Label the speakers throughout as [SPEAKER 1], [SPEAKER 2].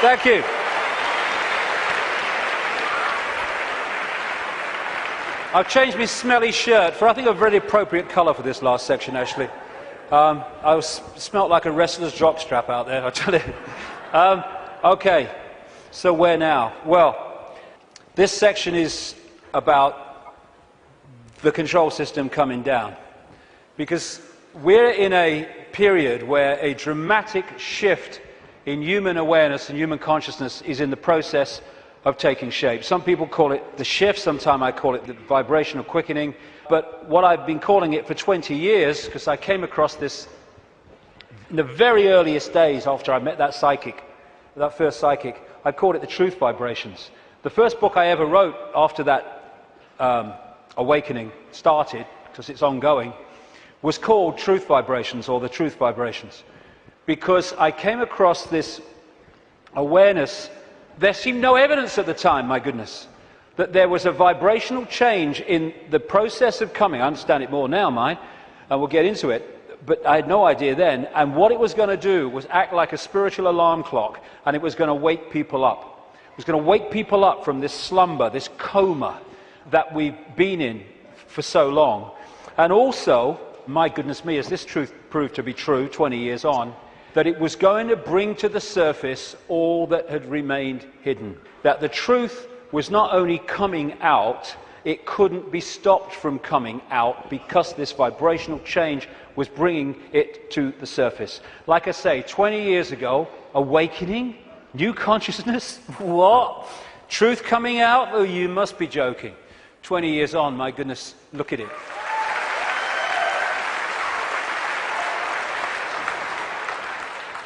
[SPEAKER 1] Thank you. I've changed my smelly shirt for, I think, a very appropriate colour for this last section, actually. Smelt like a wrestler's jockstrap out there, I tell you. Okay, so where now? Well, this section is about the control system coming down. Because we're in a period where a dramatic shift in human awareness and human consciousness is in the process of taking shape. Some people call it the shift, sometimes I call it the vibrational quickening, but what I've been calling it for 20 years, because I came across this in the very earliest days after I met that psychic, that first psychic, I called it the truth vibrations. The first book I ever wrote after that awakening started, because it's ongoing, was called Truth Vibrations, or the Truth Vibrations. Because I came across this awareness. There seemed no evidence at the time, my goodness, that there was a vibrational change in the process of coming. I understand it more now, mine, and we'll get into it, but I had no idea then. And what it was going to do was act like a spiritual alarm clock, and it was going to wake people up. It was going to wake people up from this slumber, this coma that we've been in for so long. And also, my goodness me, as this truth proved to be true 20 years on, that it was going to bring to the surface all that had remained hidden. That the truth was not only coming out, it couldn't be stopped from coming out because this vibrational change was bringing it to the surface. Like I say, 20 years ago, awakening, new consciousness, what? Truth coming out? Oh, you must be joking. 20 years on, my goodness, look at it.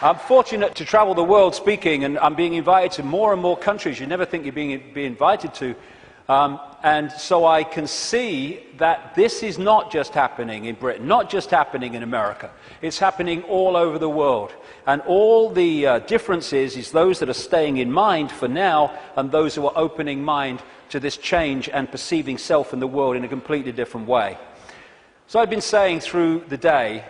[SPEAKER 1] I'm fortunate to travel the world speaking, and I'm being invited to more and more countries you never think you're being invited to. And so I can see that this is not just happening in Britain, not just happening in America. It's happening all over the world. And all the differences is those that are staying in mind for now, and those who are opening mind to this change and perceiving self and the world in a completely different way. So I've been saying through the day,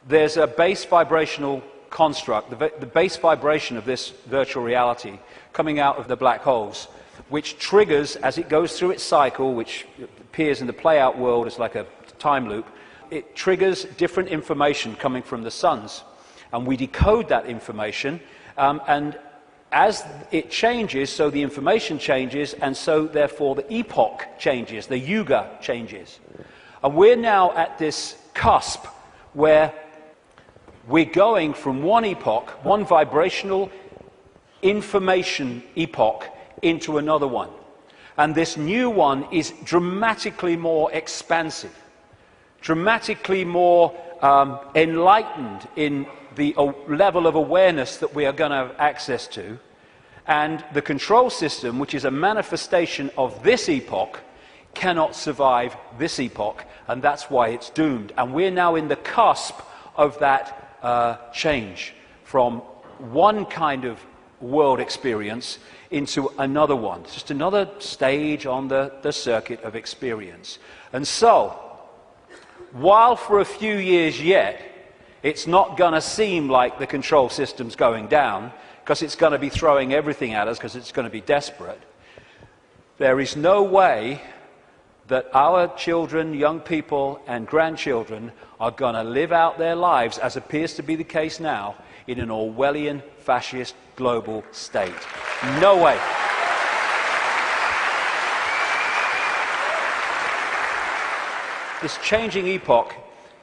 [SPEAKER 1] there's a base vibrational construct, the base vibration of this virtual reality coming out of the black holes, which triggers, as it goes through its cycle, which appears in the play-out world as like a time loop, it triggers different information coming from the suns. And we decode that information, and as it changes, so the information changes, and so therefore the epoch changes, the yuga changes. And we're now at this cusp where we're going from one epoch, one vibrational information epoch, into another one. And this new one is dramatically more expansive, dramatically more enlightened in the level of awareness that we are going to have access to. And the control system, which is a manifestation of this epoch, cannot survive this epoch, and that's why it's doomed. And we're now in the cusp of that change from one kind of world experience into another one. It's just another stage on the circuit of experience. And so, while for a few years yet, it's not going to seem like the control system's going down, because it's going to be throwing everything at us, because it's going to be desperate, there is no way that our children, young people, and grandchildren are going to live out their lives, as appears to be the case now, in an Orwellian, fascist, global state. No way. This changing epoch,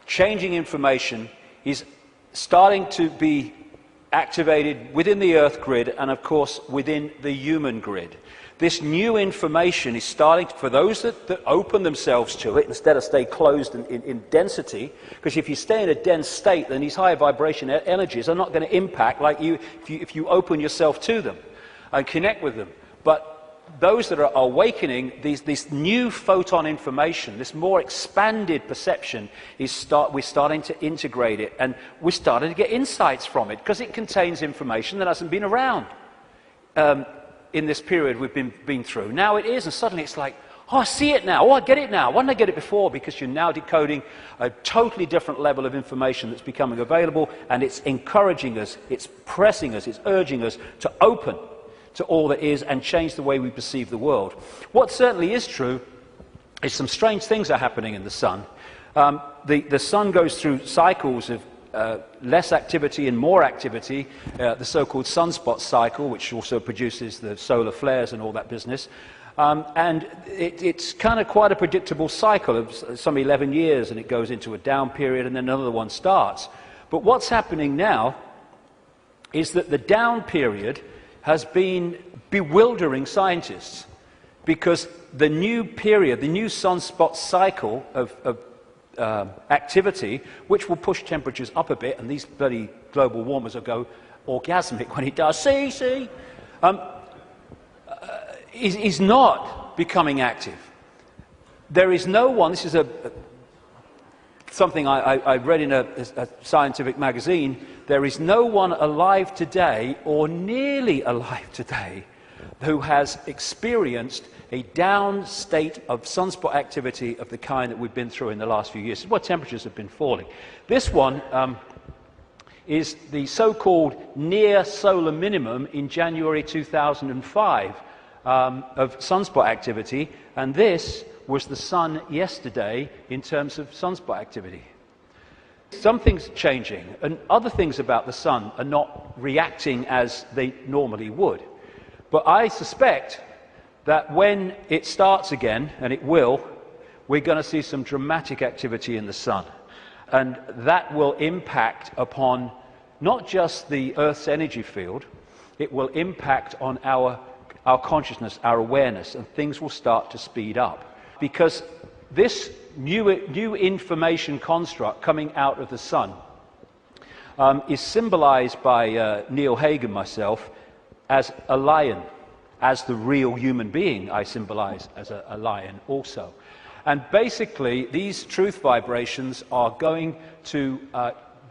[SPEAKER 1] changing information, is starting to be activated within the Earth grid and, of course, within the human grid. This new information is starting, for those that open themselves to it, instead of stay closed in density, because if you stay in a dense state, then these higher vibration energies are not going to impact like you if you open yourself to them and connect with them. But those that are awakening, this new photon information, this more expanded perception, we're starting to integrate it, and we're starting to get insights from it, because it contains information that hasn't been around in this period we've been through. Now it is, and suddenly it's like, oh, I see it now. Oh, I get it now. Why didn't I get it before? Because you're now decoding a totally different level of information that's becoming available, and it's encouraging us, it's pressing us, it's urging us to open to all that is and change the way we perceive the world. What certainly is true is some strange things are happening in the sun. The sun goes through cycles of less activity and more activity, the so-called sunspot cycle, which also produces the solar flares and all that business. And it's kind of quite a predictable cycle of some 11 years, and it goes into a down period, and then another one starts. But what's happening now is that the down period has been bewildering scientists, because the new period, the new sunspot cycle of activity, which will push temperatures up a bit, and these bloody global warmers will go orgasmic when it does, is not becoming active. There is no one, this is something I read in a scientific magazine, there is no one alive today, or nearly alive today, who has experienced a down state of sunspot activity of the kind that we've been through in the last few years. This is why temperatures have been falling. This one is the so-called near solar minimum in January 2005 of sunspot activity, and this was the sun yesterday in terms of sunspot activity. Something's changing, and other things about the sun are not reacting as they normally would. But I suspect that when it starts again, and it will, we're going to see some dramatic activity in the sun. And that will impact upon not just the Earth's energy field, it will impact on our consciousness, our awareness, and things will start to speed up. Because this new information construct coming out of the sun is symbolized by Neil Haig and myself as a lion. As the real human being, I symbolize as a lion also. And basically, these truth vibrations are going to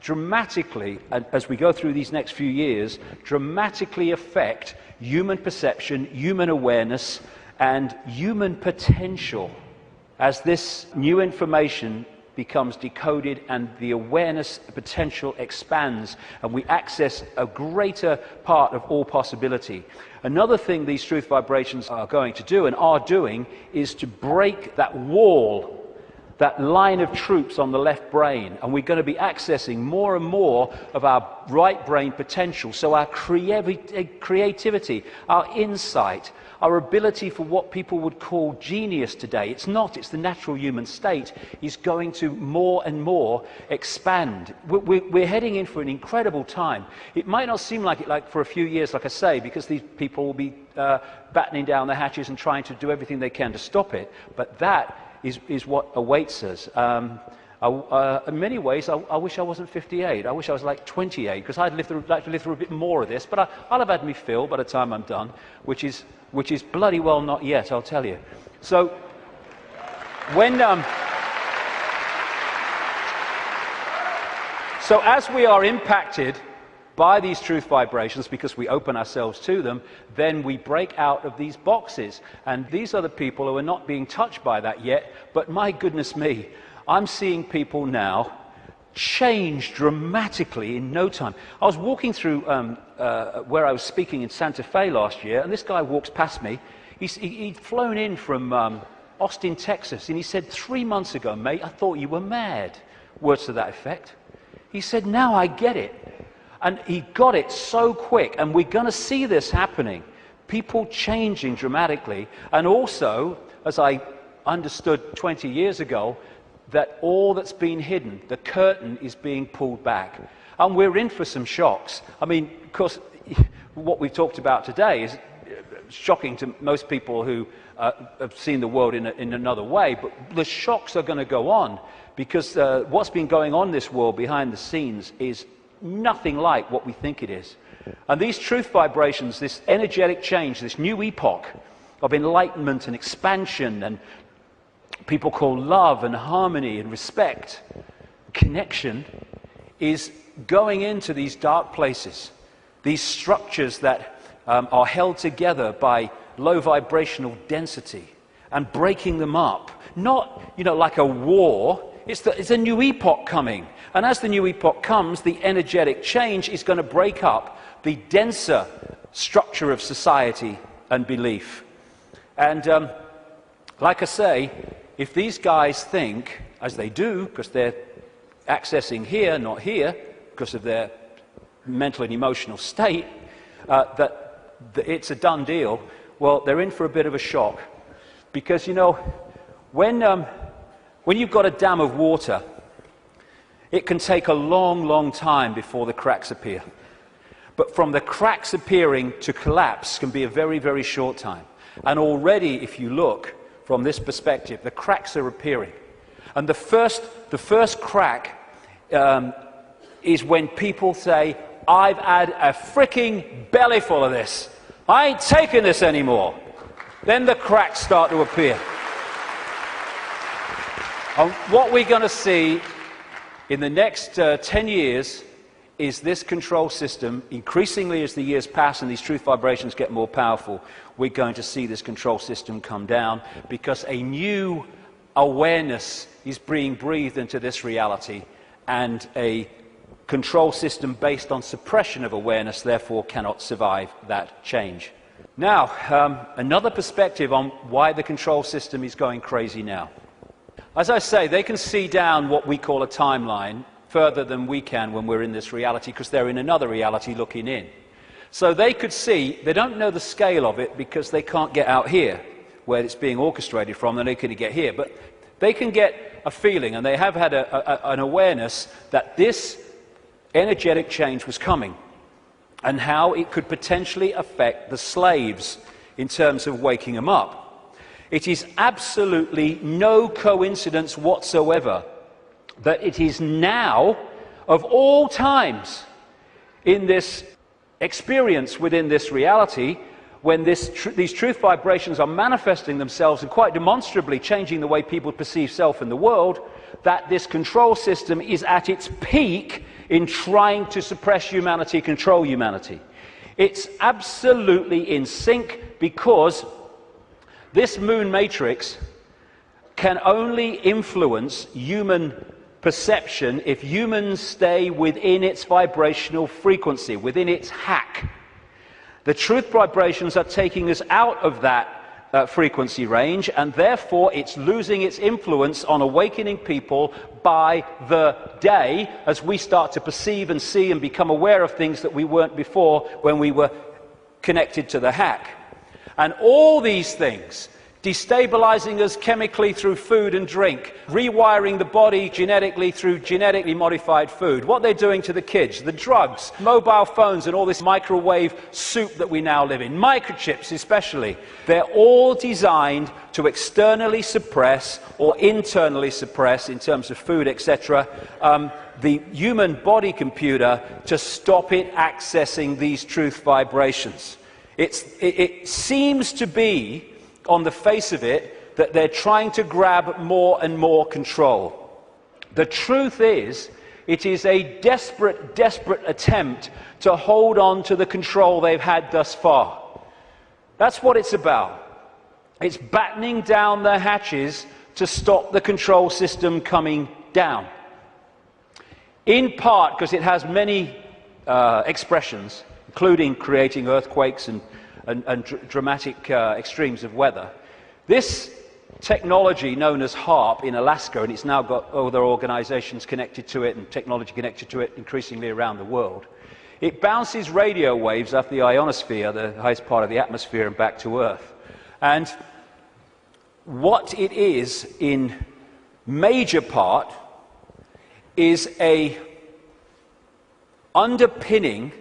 [SPEAKER 1] dramatically, as we go through these next few years, dramatically affect human perception, human awareness, and human potential as this new information becomes decoded and the awareness potential expands and we access a greater part of all possibility. Another thing these truth vibrations are going to do and are doing is to break that wall, that line of troops on the left brain, and we're going to be accessing more and more of our right brain potential. So our creativity, our insight, our ability for what people would call genius today, it's not, it's the natural human state, is going to more and more expand. We're heading in for an incredible time. It might not seem like it like for a few years, like I say, because these people will be battening down the hatches and trying to do everything they can to stop it, but that is what awaits us. In many ways, I wish I wasn't 58. I wish I was like 28, because I'd like to live through a bit more of this, but I'll have had me fill by the time I'm done, which is bloody well not yet, I'll tell you. So, when... So as we are impacted by these truth vibrations, because we open ourselves to them, then we break out of these boxes. And these are the people who are not being touched by that yet, but my goodness me, I'm seeing people now change dramatically in no time. I was walking through where I was speaking in Santa Fe last year, and this guy walks past me. He'd flown in from Austin, Texas, and he said, 3 months ago, mate, I thought you were mad. Words to that effect. He said, now I get it. And he got it so quick, and we're going to see this happening. People changing dramatically, and also, as I understood 20 years ago, that all that's been hidden, the curtain is being pulled back. And we're in for some shocks. I mean, of course, what we've talked about today is shocking to most people who have seen the world in another way, but the shocks are going to go on, because what's been going on in this world behind the scenes is nothing like what we think it is. And these truth vibrations, this energetic change, this new epoch, of enlightenment and expansion, and people call love and harmony and respect, connection, is going into these dark places, these structures that are held together by low vibrational density, and breaking them up. Not, like a war. It's a new epoch coming. And as the new epoch comes, the energetic change is going to break up the denser structure of society and belief. And like I say, if these guys think, as they do, because they're accessing here, not here, because of their mental and emotional state, that it's a done deal, well, they're in for a bit of a shock. Because, when you've got a dam of water, it can take a long, long time before the cracks appear. But from the cracks appearing to collapse can be a very, very short time. And already, if you look from this perspective, the cracks are appearing. And the first crack is when people say, I've had a freaking belly full of this. I ain't taking this anymore. Then the cracks start to appear. And what we're going to see in the next 10 years is this control system, increasingly as the years pass and these truth vibrations get more powerful, we're going to see this control system come down, because a new awareness is being breathed into this reality, and a control system based on suppression of awareness therefore cannot survive that change. Now, another perspective on why the control system is going crazy now. As I say, they can see down what we call a timeline further than we can when we're in this reality, because they're in another reality looking in. So they could see, they don't know the scale of it because they can't get out here, where it's being orchestrated from, and they couldn't get here. But they can get a feeling, and they have had an awareness that this energetic change was coming, and how it could potentially affect the slaves in terms of waking them up. It is absolutely no coincidence whatsoever that it is now, of all times, in this experience within this reality, when these truth vibrations are manifesting themselves and quite demonstrably changing the way people perceive self in the world, that this control system is at its peak in trying to suppress humanity, control humanity. It's absolutely in sync, because this moon matrix can only influence human perception if humans stay within its vibrational frequency, within its hack. The truth vibrations are taking us out of that frequency range, and therefore it's losing its influence on awakening people by the day, as we start to perceive and see and become aware of things that we weren't before when we were connected to the hack. And all these things, destabilizing us chemically through food and drink, rewiring the body genetically through genetically modified food, what they're doing to the kids, the drugs, mobile phones, and all this microwave soup that we now live in, microchips especially, they're all designed to externally suppress or internally suppress, in terms of food, etc., the human body computer, to stop it accessing these truth vibrations. It seems to be, on the face of it, that they're trying to grab more and more control. The truth is, it is a desperate, desperate attempt to hold on to the control they've had thus far. That's what it's about. It's battening down the hatches to stop the control system coming down. In part because it has many expressions, including creating earthquakes and dramatic extremes of weather. This technology known as HAARP in Alaska, and it's now got other organizations connected to it and technology connected to it increasingly around the world, it bounces radio waves off the ionosphere, the highest part of the atmosphere, and back to Earth. And what it is in major part is a underpinning,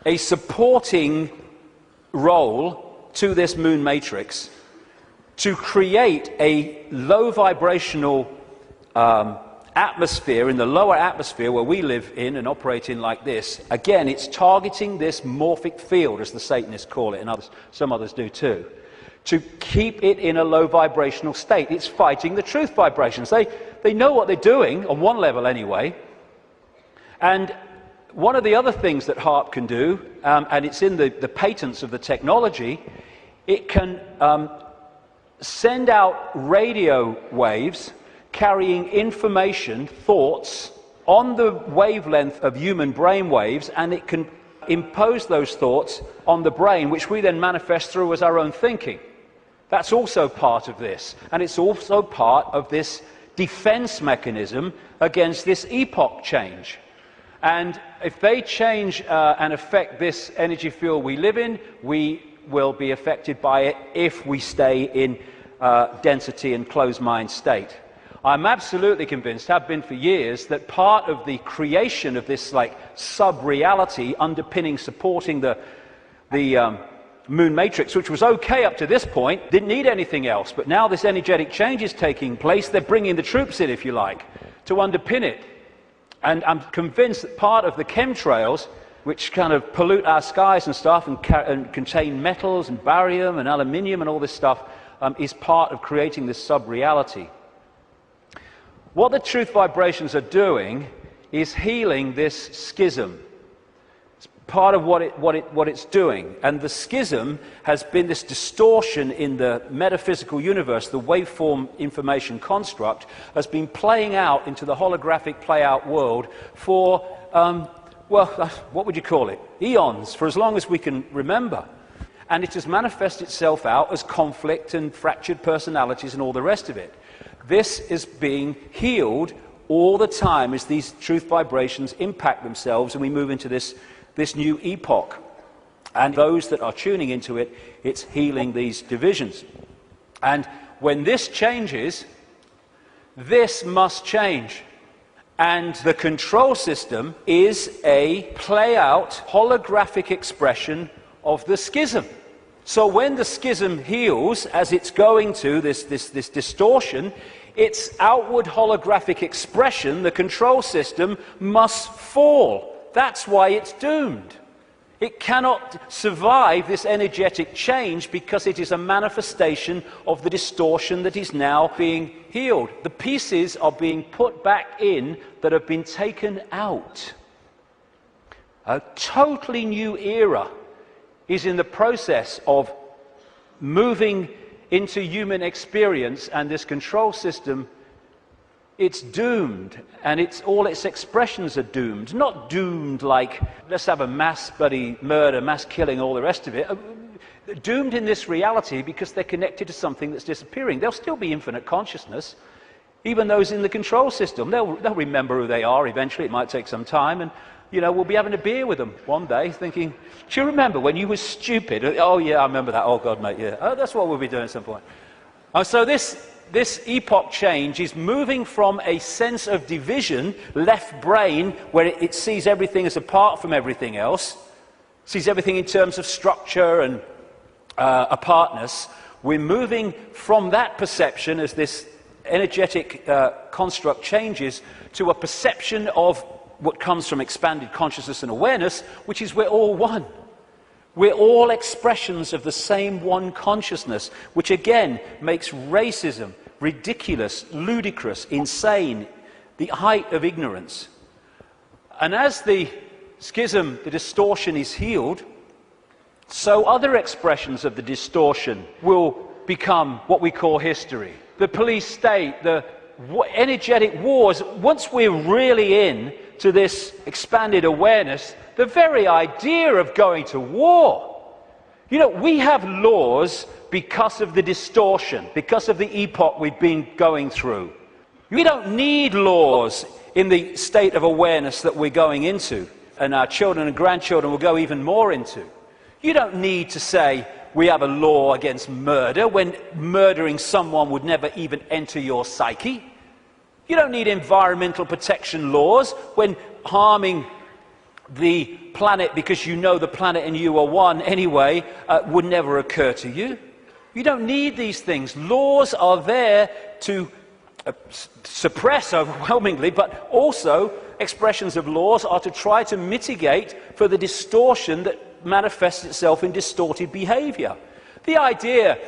[SPEAKER 1] a supporting role to this moon matrix to create a low vibrational atmosphere in the lower atmosphere where we live in and operate in like this. Again, it's targeting this morphic field, as the Satanists call it, and some others do too, to keep it in a low vibrational state. It's fighting the truth vibrations. They know what they're doing, on one level anyway. And one of the other things that HAARP can do, and it's in the patents of the technology, it can send out radio waves carrying information, thoughts, on the wavelength of human brain waves, and it can impose those thoughts on the brain, which we then manifest through as our own thinking. That's also part of this, and it's also part of this defense mechanism against this epoch change. And if they change and affect this energy field we live in, we will be affected by it if we stay in density and closed mind state. I'm absolutely convinced, have been for years, that part of the creation of this like sub-reality underpinning, supporting the moon matrix, which was okay up to this point, didn't need anything else. But now this energetic change is taking place. They're bringing the troops in, if you like, to underpin it. And I'm convinced that part of the chemtrails, which kind of pollute our skies and stuff and contain metals and barium and aluminium and all this stuff, is part of creating this sub-reality. What the truth vibrations are doing is healing this schism. It's part of what it's doing. And the schism has been this distortion in the metaphysical universe, the waveform information construct, has been playing out into the holographic play-out world for, well, what would you call it? Eons, for as long as we can remember. And it has manifested itself out as conflict and fractured personalities and all the rest of it. This is being healed all the time as these truth vibrations impact themselves and we move into this new epoch. And those that are tuning into it, it's healing these divisions. And when this changes, this must change. And the control system is a play-out holographic expression of the schism. So when the schism heals, as it's going to, this distortion, its outward holographic expression, the control system, must fall. That's why it's doomed. It cannot survive this energetic change because it is a manifestation of the distortion that is now being healed. The pieces are being put back in that have been taken out. A totally new era is in the process of moving into human experience, and this control system, it's doomed, and all its expressions are doomed. Not doomed like, let's have a mass bloody murder, mass killing, all the rest of it. Doomed in this reality because they're connected to something that's disappearing. There'll still be infinite consciousness, even those in the control system. They'll remember who they are eventually. It might take some time, and we'll be having a beer with them one day thinking, do you remember when you were stupid? Oh, yeah, I remember that. Oh, God, mate, yeah. Oh, that's what we'll be doing at some point. So this epoch change is moving from a sense of division, left brain, where it sees everything as apart from everything else, sees everything in terms of structure and apartness. We're moving from that perception as this energetic construct changes to a perception of what comes from expanded consciousness and awareness, which is we're all one. We're all expressions of the same one consciousness, which again makes racism ridiculous, ludicrous, insane, the height of ignorance. And as the schism, the distortion is healed, so other expressions of the distortion will become what we call history. The police state, the energetic wars, once we're really in to this expanded awareness, the very idea of going to war. We have laws because of the distortion, because of the epoch we've been going through. We don't need laws in the state of awareness that we're going into, and our children and grandchildren will go even more into. You don't need to say we have a law against murder when murdering someone would never even enter your psyche. You don't need environmental protection laws when harming the planet because you know the planet and you are one anyway would never occur to you. You don't need these things. Laws are there to suppress overwhelmingly, but also expressions of laws are to try to mitigate for the distortion that manifests itself in distorted behavior. The idea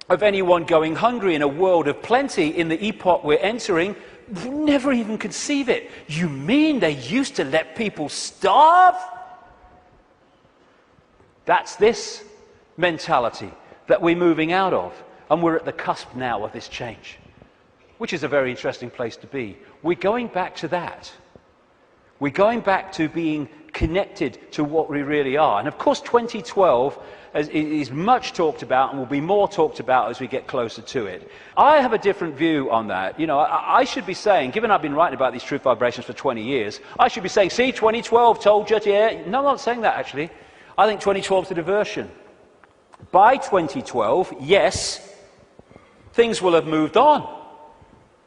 [SPEAKER 1] of anyone going hungry in a world of plenty in the epoch we're entering. We never even conceive it. You mean they used to let people starve? That's this mentality that we're moving out of. And we're at the cusp now of this change, which is a very interesting place to be. We're going back to that. We're going back to being connected to what we really are. And of course, 2012 is much talked about and will be more talked about as we get closer to it. I have a different view on that. You know, I should be saying, given I've been writing about these truth vibrations for 20 years, I should be saying, see, 2012 told you, yeah. No, I'm not saying that, actually. I think 2012 is a diversion. By 2012, yes, things will have moved on.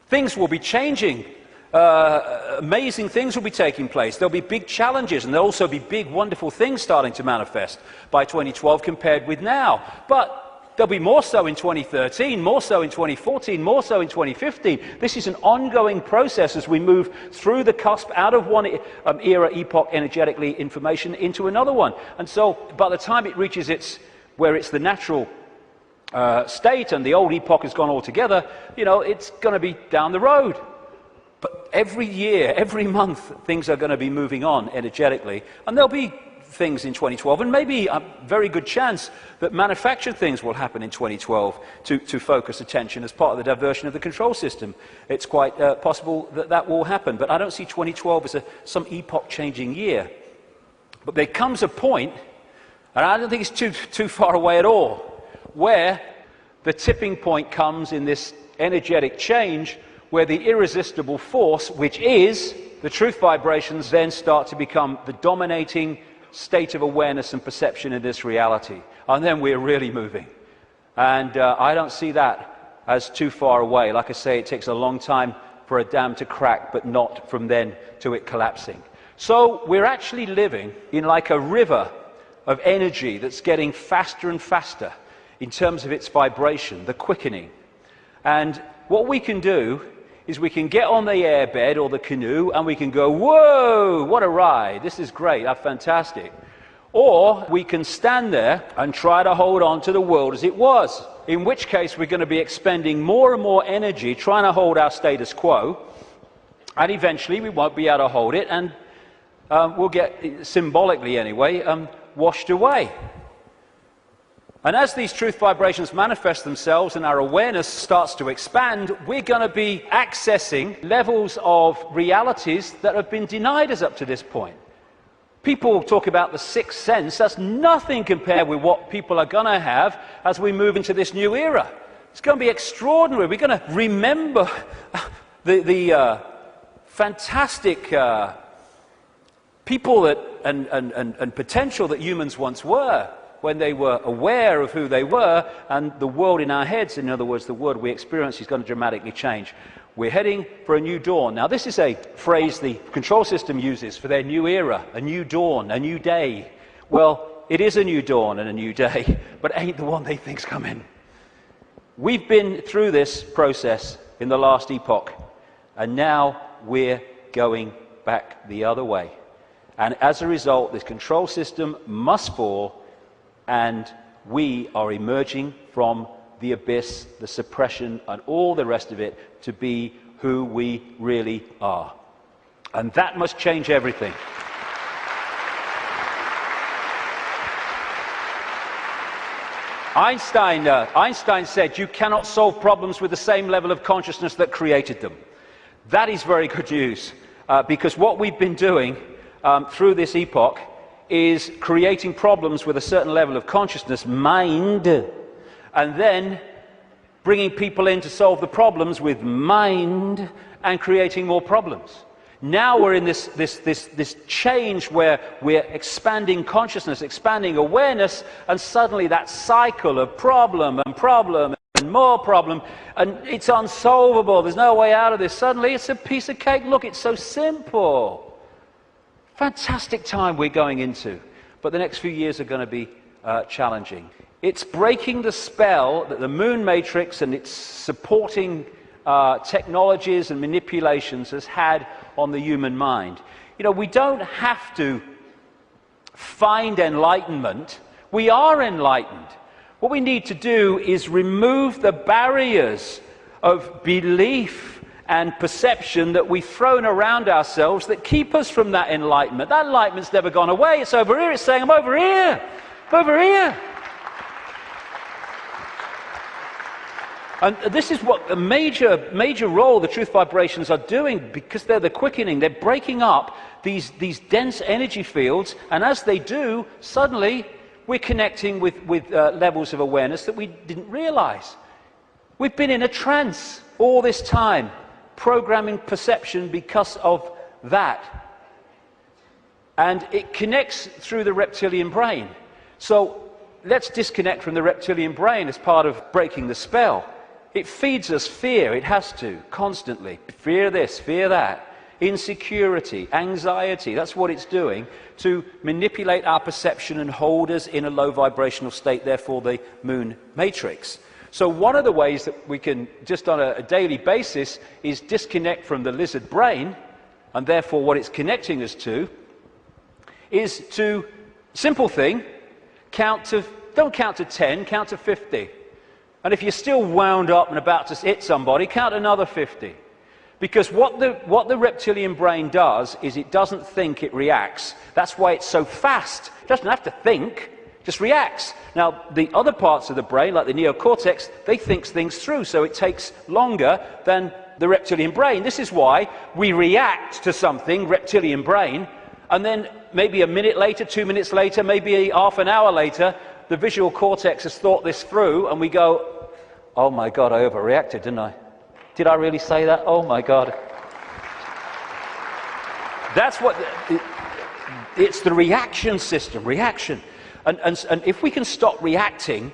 [SPEAKER 1] Things will be changing. Amazing things will be taking place. There'll be big challenges, and there'll also be big, wonderful things starting to manifest by 2012 compared with now. But there'll be more so in 2013, more so in 2014, more so in 2015. This is an ongoing process as we move through the cusp out of one era, epoch, energetically, information, into another one. And so by the time it reaches where it's the natural state and the old epoch has gone altogether, you know, it's going to be down the road. But every year, every month, things are going to be moving on energetically. And there'll be things in 2012, and maybe a very good chance that manufactured things will happen in 2012 to focus attention as part of the diversion of the control system. It's quite possible that that will happen. But I don't see 2012 as some epoch-changing year. But there comes a point, and I don't think it's too far away at all, where the tipping point comes in this energetic change, where the irresistible force, which is the truth vibrations, then start to become the dominating state of awareness and perception in this reality. And then we're really moving. And I don't see that as too far away. Like I say, it takes a long time for a dam to crack, but not from then to it collapsing. So we're actually living in like a river of energy that's getting faster and faster in terms of its vibration, the quickening. And what we can do is we can get on the airbed or the canoe and we can go, whoa, what a ride, this is great, that's fantastic. Or we can stand there and try to hold on to the world as it was, in which case we're going to be expending more and more energy trying to hold our status quo, and eventually we won't be able to hold it, and we'll get, symbolically anyway, washed away. And as these truth vibrations manifest themselves and our awareness starts to expand, we're going to be accessing levels of realities that have been denied us up to this point. People talk about the sixth sense. That's nothing compared with what people are going to have as we move into this new era. It's going to be extraordinary. We're going to remember the fantastic people and potential that humans once were, when they were aware of who they were, and the world in our heads, in other words, the world we experience, is going to dramatically change. We're heading for a new dawn. Now, this is a phrase the control system uses for their new era, a new dawn, a new day. Well, it is a new dawn and a new day, but ain't the one they think's coming. We've been through this process in the last epoch, and now we're going back the other way. And as a result, this control system must fall, and we are emerging from the abyss, the suppression, and all the rest of it to be who we really are. And that must change everything. Einstein said, you cannot solve problems with the same level of consciousness that created them. That is very good news, because what we've been doing through this epoch is creating problems with a certain level of consciousness, mind, and then bringing people in to solve the problems with mind and creating more problems. Now we're in this change where we're expanding consciousness, expanding awareness, and suddenly that cycle of problem and more problem, and it's unsolvable, there's no way out of this. Suddenly it's a piece of cake. Look, it's so simple. Fantastic time we're going into, but the next few years are going to be challenging. It's breaking the spell that the moon matrix and its supporting technologies and manipulations has had on the human mind. You know, we don't have to find enlightenment. We are enlightened. What we need to do is remove the barriers of belief and perception that we've thrown around ourselves that keep us from that enlightenment. That enlightenment's never gone away. It's over here. It's saying, I'm over here. I'm over here. And this is what a major role the truth vibrations are doing, because they're the quickening. They're breaking up these dense energy fields, and as they do, suddenly we're connecting with levels of awareness that we didn't realize. We've been in a trance all this time, programming perception because of that. And it connects through the reptilian brain. So let's disconnect from the reptilian brain as part of breaking the spell. It feeds us fear. It has to, constantly. Fear this, fear that. Insecurity, anxiety. That's what it's doing to manipulate our perception and hold us in a low vibrational state, therefore the moon matrix. So one of the ways that we can, just on a daily basis, is disconnect from the lizard brain, and therefore what it's connecting us to is to, simple thing, don't count to 10, count to 50. And if you're still wound up and about to hit somebody, count another 50. Because what the reptilian brain does is it doesn't think, it reacts. That's why it's so fast. It doesn't have to think, it just reacts. Now, the other parts of the brain, like the neocortex, they think things through, so it takes longer than the reptilian brain. This is why we react to something, reptilian brain, and then maybe a minute later, 2 minutes later, maybe half an hour later, the visual cortex has thought this through, and we go, oh my God, I overreacted, didn't I? Did I really say that? Oh my God. That's what, it's the reaction system, reaction. And if we can stop reacting,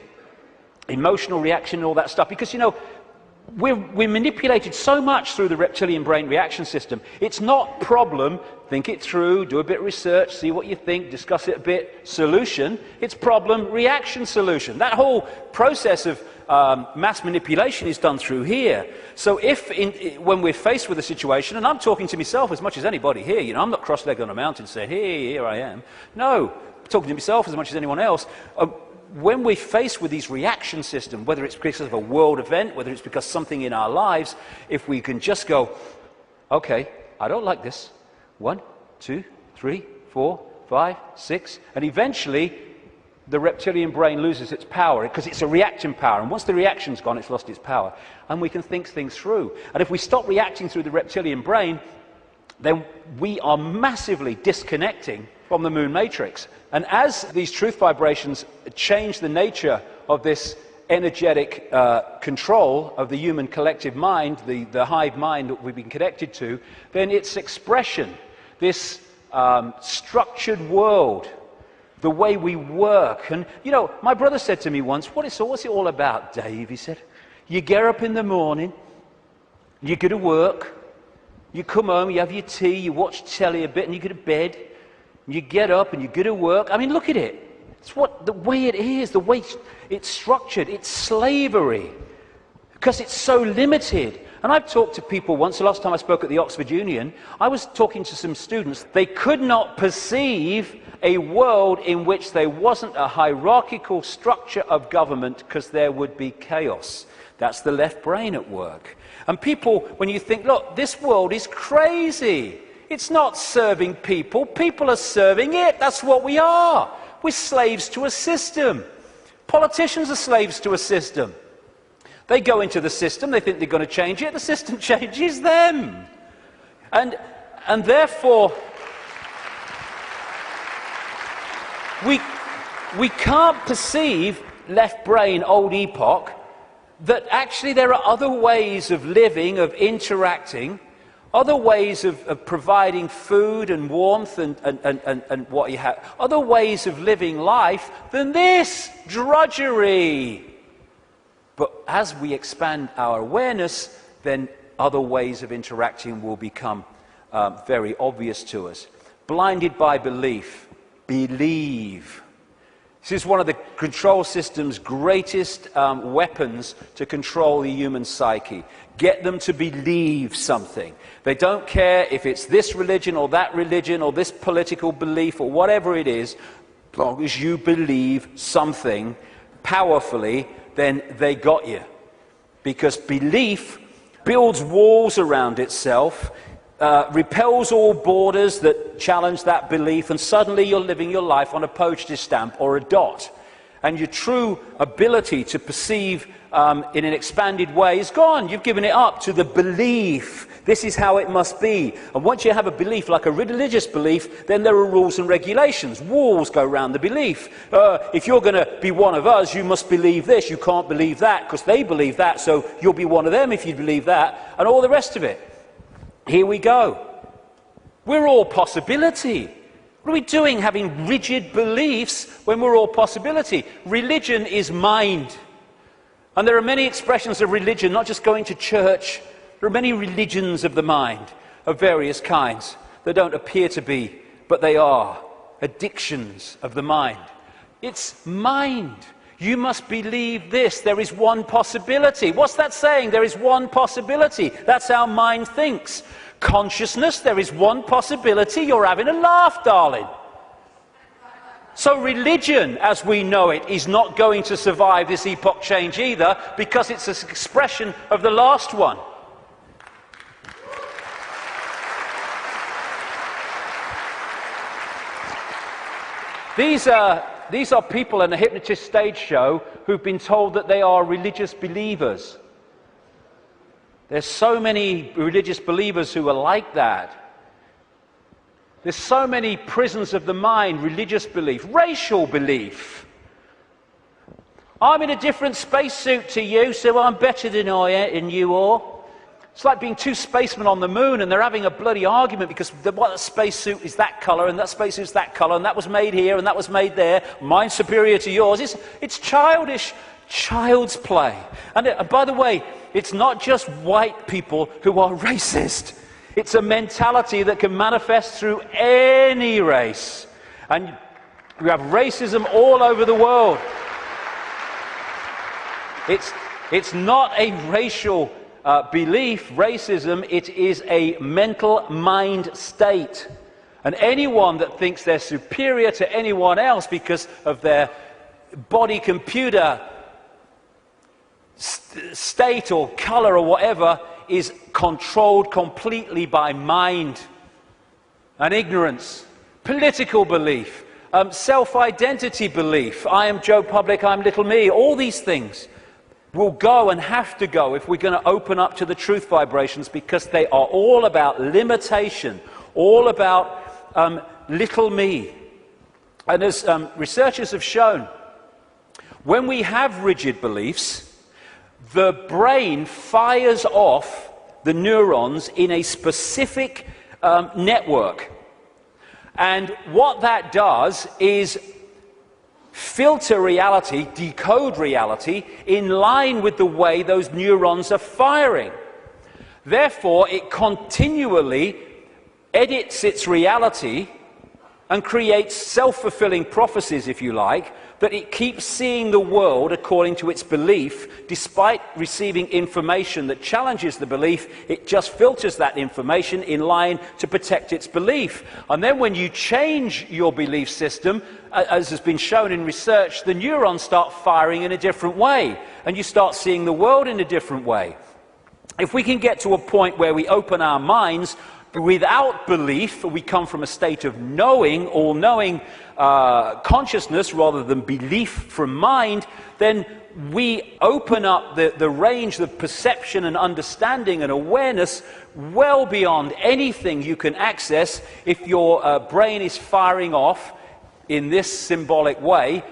[SPEAKER 1] emotional reaction and all that stuff, because, you know, we're manipulated so much through the reptilian brain reaction system. It's not problem, think it through, do a bit of research, see what you think, discuss it a bit, solution. It's problem, reaction, solution. That whole process of mass manipulation is done through here. So when we're faced with a situation, and I'm talking to myself as much as anybody here, you know, I'm not cross-legged on a mountain saying, hey, here I am. No, I'm talking to myself as much as anyone else. When we're faced with these reaction systems, whether it's because of a world event, whether it's because something in our lives, if we can just go, okay, I don't like this. 1, 2, 3, 4, 5, 6, and eventually the reptilian brain loses its power because it's a reaction power, and once the reaction's gone, it's lost its power, and we can think things through. And if we stop reacting through the reptilian brain, then we are massively disconnecting from the moon matrix. And as these truth vibrations change the nature of this energetic control of the human collective mind, the hive mind that we've been connected to, then its expression, this structured world, the way we work. And, you know, my brother said to me once, what's it all about, Dave? He said, you get up in the morning, you go to work, you come home, you have your tea, you watch telly a bit, and you go to bed. You get up and you go to work. I mean, look at it. It's the way it is, the way it's structured. It's slavery because it's so limited. And I've talked to people once, the last time I spoke at the Oxford Union, I was talking to some students. They could not perceive a world in which there wasn't a hierarchical structure of government because there would be chaos. That's the left brain at work. And people, when you think, look, this world is crazy. It's not serving people. People are serving it. That's what we are. We're slaves to a system. Politicians are slaves to a system. They go into the system. They think they're going to change it. The system changes them. And therefore, we can't perceive left brain, old epoch, that actually there are other ways of living, of interacting, other ways of providing food and warmth and what you have, other ways of living life than this drudgery. But as we expand our awareness, then other ways of interacting will become very obvious to us. Blinded by belief, believe. This is one of the control system's greatest weapons to control the human psyche. Get them to believe something. They don't care if it's this religion or this political belief or whatever it is, as long as you believe something, powerfully, then they got you. Because belief builds walls around itself, repels all borders that challenge that belief, and suddenly you're living your life on a postage stamp or a dot. And your true ability to perceive in an expanded way is gone. You've given it up to the belief. This is how it must be. And once you have a belief, like a religious belief, then there are rules and regulations. Walls go around the belief. If you're going to be one of us, you must believe this. You can't believe that because they believe that, so you'll be one of them if you believe that, and all the rest of it. Here we go. We're all possibility. What are we doing having rigid beliefs when we're all possibility? Religion is mind. And there are many expressions of religion, not just going to church. There are many religions of the mind of various kinds that don't appear to be, but they are addictions of the mind. It's mind. You must believe this. There is one possibility. What's that saying? There is one possibility. That's how mind thinks. Consciousness, there is one possibility. You're having a laugh, darling. So religion, as we know it, is not going to survive this epoch change either, because it's an expression of the last one. These are people in a hypnotist stage show who've been told that they are religious believers. There's so many religious believers who are like that. There's so many prisons of the mind, religious belief, racial belief. I'm in a different spacesuit to you, so I'm better than you are. It's like being two spacemen on the moon and they're having a bloody argument because that spacesuit is that colour and that spacesuit is that colour and that was made here and that was made there. Mine's superior to yours. It's childish, child's play. And by the way, it's not just white people who are racist. It's a mentality that can manifest through any race. And we have racism all over the world. It's not a racial belief, racism. It is a mental mind state. And anyone that thinks they're superior to anyone else because of their body computer state or color or whatever is controlled completely by mind and ignorance, political belief, self-identity belief. I am Joe Public, I'm little me. All these things will go and have to go if we're going to open up to the truth vibrations, because they are all about limitation, all about little me. And as researchers have shown, when we have rigid beliefs, the brain fires off the neurons in a specific network. And what that does is filter reality, decode reality, in line with the way those neurons are firing. Therefore, it continually edits its reality and creates self-fulfilling prophecies, if you like, that it keeps seeing the world according to its belief. Despite receiving information that challenges the belief, it just filters that information in line to protect its belief. And then when you change your belief system, as has been shown in research, the neurons start firing in a different way, and you start seeing the world in a different way. If we can get to a point where we open our minds without belief, we come from a state of knowing, all-knowing consciousness rather than belief from mind, then we open up the range of perception and understanding and awareness well beyond anything you can access if your brain is firing off in this symbolic way,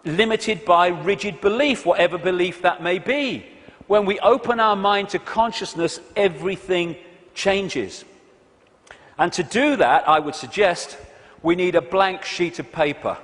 [SPEAKER 1] limited by rigid belief, whatever belief that may be. When we open our mind to consciousness, everything changes. And to do that, I would suggest we need a blank sheet of paper.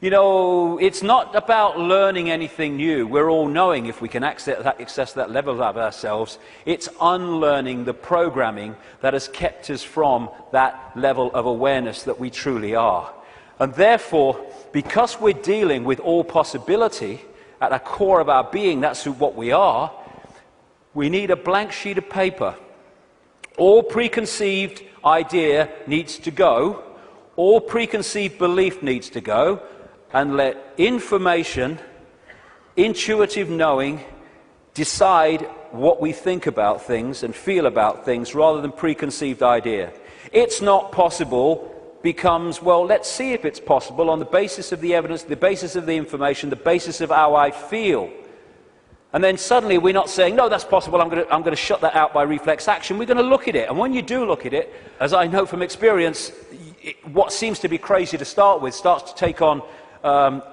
[SPEAKER 1] You know, it's not about learning anything new. We're all knowing if we can access that level of ourselves. It's unlearning the programming that has kept us from that level of awareness that we truly are. And therefore, because we're dealing with all possibility at the core of our being, that's what we are, we need a blank sheet of paper. All preconceived idea needs to go. All preconceived belief needs to go. and let information, intuitive knowing, decide what we think about things and feel about things rather than preconceived idea. It's not possible becomes, well, let's see if it's possible on the basis of the evidence, the basis of the information, the basis of how I feel. And then suddenly we're not saying, no, that's possible, I'm going to shut that out by reflex action. We're going to look at it. And when you do look at it, as I know from experience, what seems to be crazy to start with starts to take on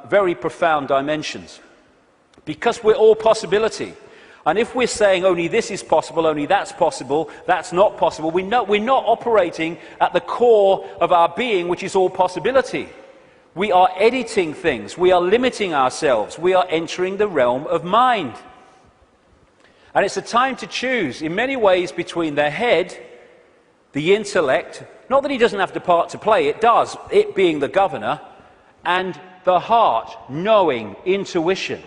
[SPEAKER 1] very profound dimensions. Because we're all possibility. And if we're saying only this is possible, only that's not possible, we're not operating at the core of our being, which is all possibility. We are editing things. We are limiting ourselves. We are entering the realm of mind. And it's a time to choose, in many ways, between the head, the intellect, not that he doesn't have the part to play, it does, it being the governor, and the heart, knowing, intuition.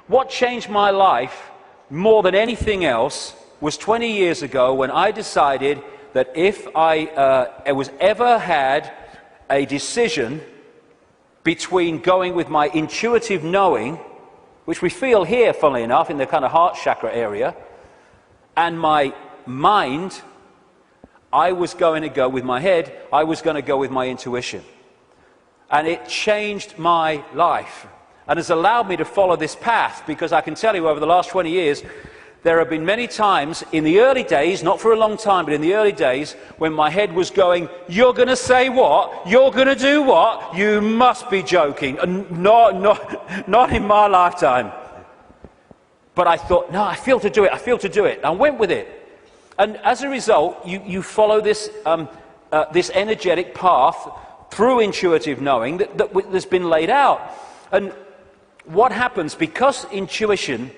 [SPEAKER 1] What changed my life more than anything else was 20 years ago when I decided that if I was ever had a decision between going with my intuitive knowing, which we feel here, funnily enough, in the kind of heart chakra area, and my mind, I was going to go with my head, I was going to go with my intuition. And it changed my life. And has allowed me to follow this path, because I can tell you over the last 20 years, there have been many times in the early days, not for a long time, but in the early days, when my head was going, you're going to say what? You're going to do what? You must be joking. Not in my lifetime. But I thought, no, I feel to do it. I went with it. And as a result, you follow this, this energetic path through intuitive knowing that's been laid out. And what happens, because intuition,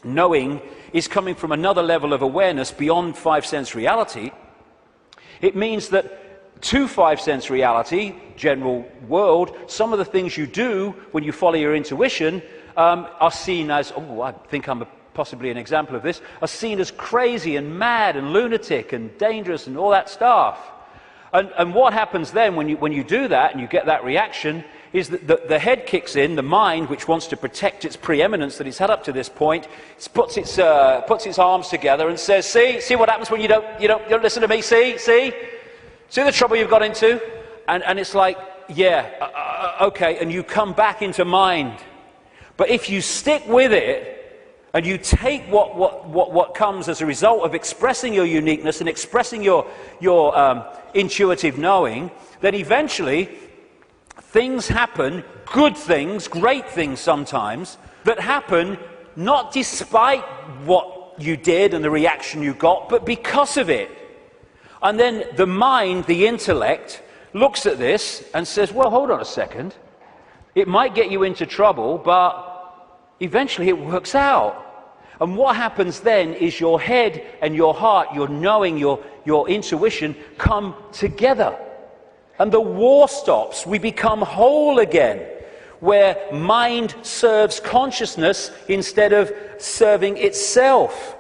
[SPEAKER 1] knowing, is coming from another level of awareness beyond five-sense reality, it means that to five-sense reality, general world, some of the things you do when you follow your intuition are seen as, I think I'm possibly an example of this, are seen as crazy and mad and lunatic and dangerous and all that stuff. And what happens then when you do that and you get that reaction is that the head kicks in, the mind, which wants to protect its preeminence that it's had up to this point, puts its arms together and says, see what happens when you don't listen to me, see the trouble you've got into? And it's like, okay, and you come back into mind. But if you stick with it, and you take what comes as a result of expressing your uniqueness and expressing your intuitive knowing, then eventually things happen, good things, great things sometimes, that happen not despite what you did and the reaction you got, but because of it. And then the mind, the intellect, looks at this and says, well, hold on a second. It might get you into trouble, but eventually it works out. And what happens then is your head and your heart, your knowing, your intuition come together. And the war stops. We become whole again, where mind serves consciousness instead of serving itself.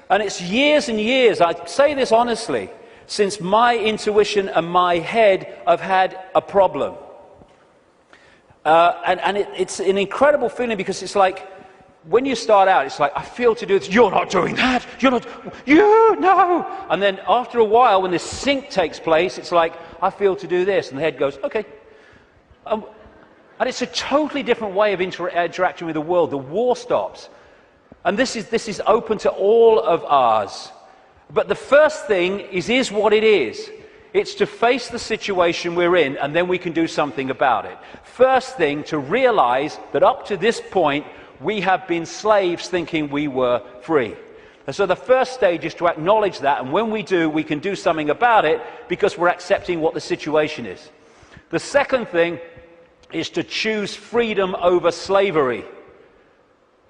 [SPEAKER 1] And it's years and years, I say this honestly, since my intuition and my head have had a problem. It's an incredible feeling, because it's like, when you start out, it's like, I feel to do this. You're not doing that. No. And then after a while, when this sync takes place, it's like, I feel to do this. And the head goes, okay. And it's a totally different way of interacting with the world. The war stops. And this is open to all of ours. But the first thing is what it is. It's to face the situation we're in, and then we can do something about it. First thing, to realize that up to this point, we have been slaves thinking we were free. And so the first stage is to acknowledge that, and when we do, we can do something about it because we're accepting what the situation is. The second thing is to choose freedom over slavery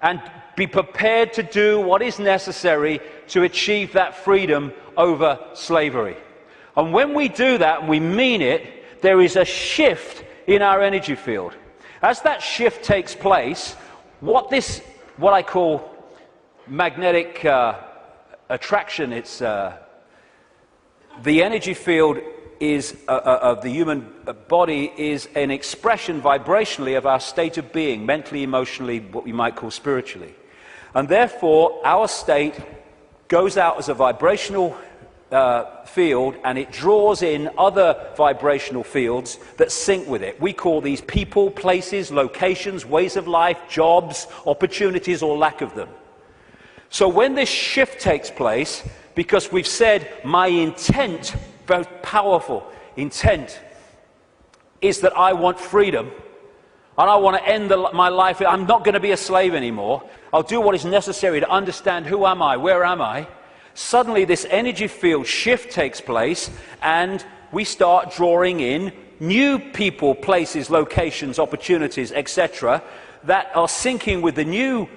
[SPEAKER 1] and be prepared to do what is necessary to achieve that freedom over slavery. And when we do that, and we mean it, there is a shift in our energy field. As that shift takes place, what I call magnetic attraction, it's the energy field of the human body is an expression vibrationally of our state of being, mentally, emotionally, what we might call spiritually. And therefore, our state goes out as a vibrational field, and it draws in other vibrational fields that sync with it. We call these people, places, locations, ways of life, jobs, opportunities, or lack of them. So when this shift takes place, because we've said my intent, very powerful intent, is that I want freedom, and I want to end my life. I'm not going to be a slave anymore. I'll do what is necessary to understand who am I, where am I. Suddenly this energy field shift takes place, and we start drawing in new people, places, locations, opportunities, etc., that are syncing with the new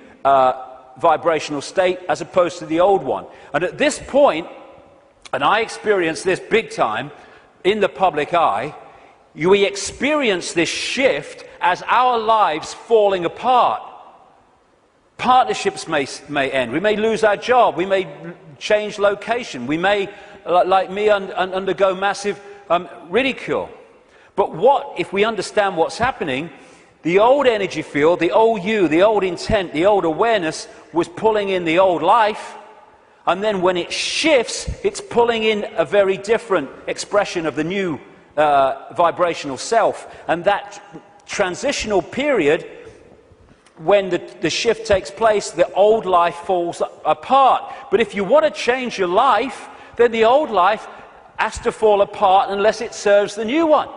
[SPEAKER 1] vibrational state as opposed to the old one. And at this point, and I experienced this big time in the public eye, we experience this shift as our lives falling apart. Partnerships may end. We may lose our job. We may change location. We may, like me, undergo massive ridicule. But what if we understand what's happening? The old energy field, the old you, the old intent, the old awareness was pulling in the old life. And then when it shifts, it's pulling in a very different expression of the new vibrational self. And that transitional period, when the shift takes place, the old life falls apart. But if you want to change your life, then the old life has to fall apart unless it serves the new one.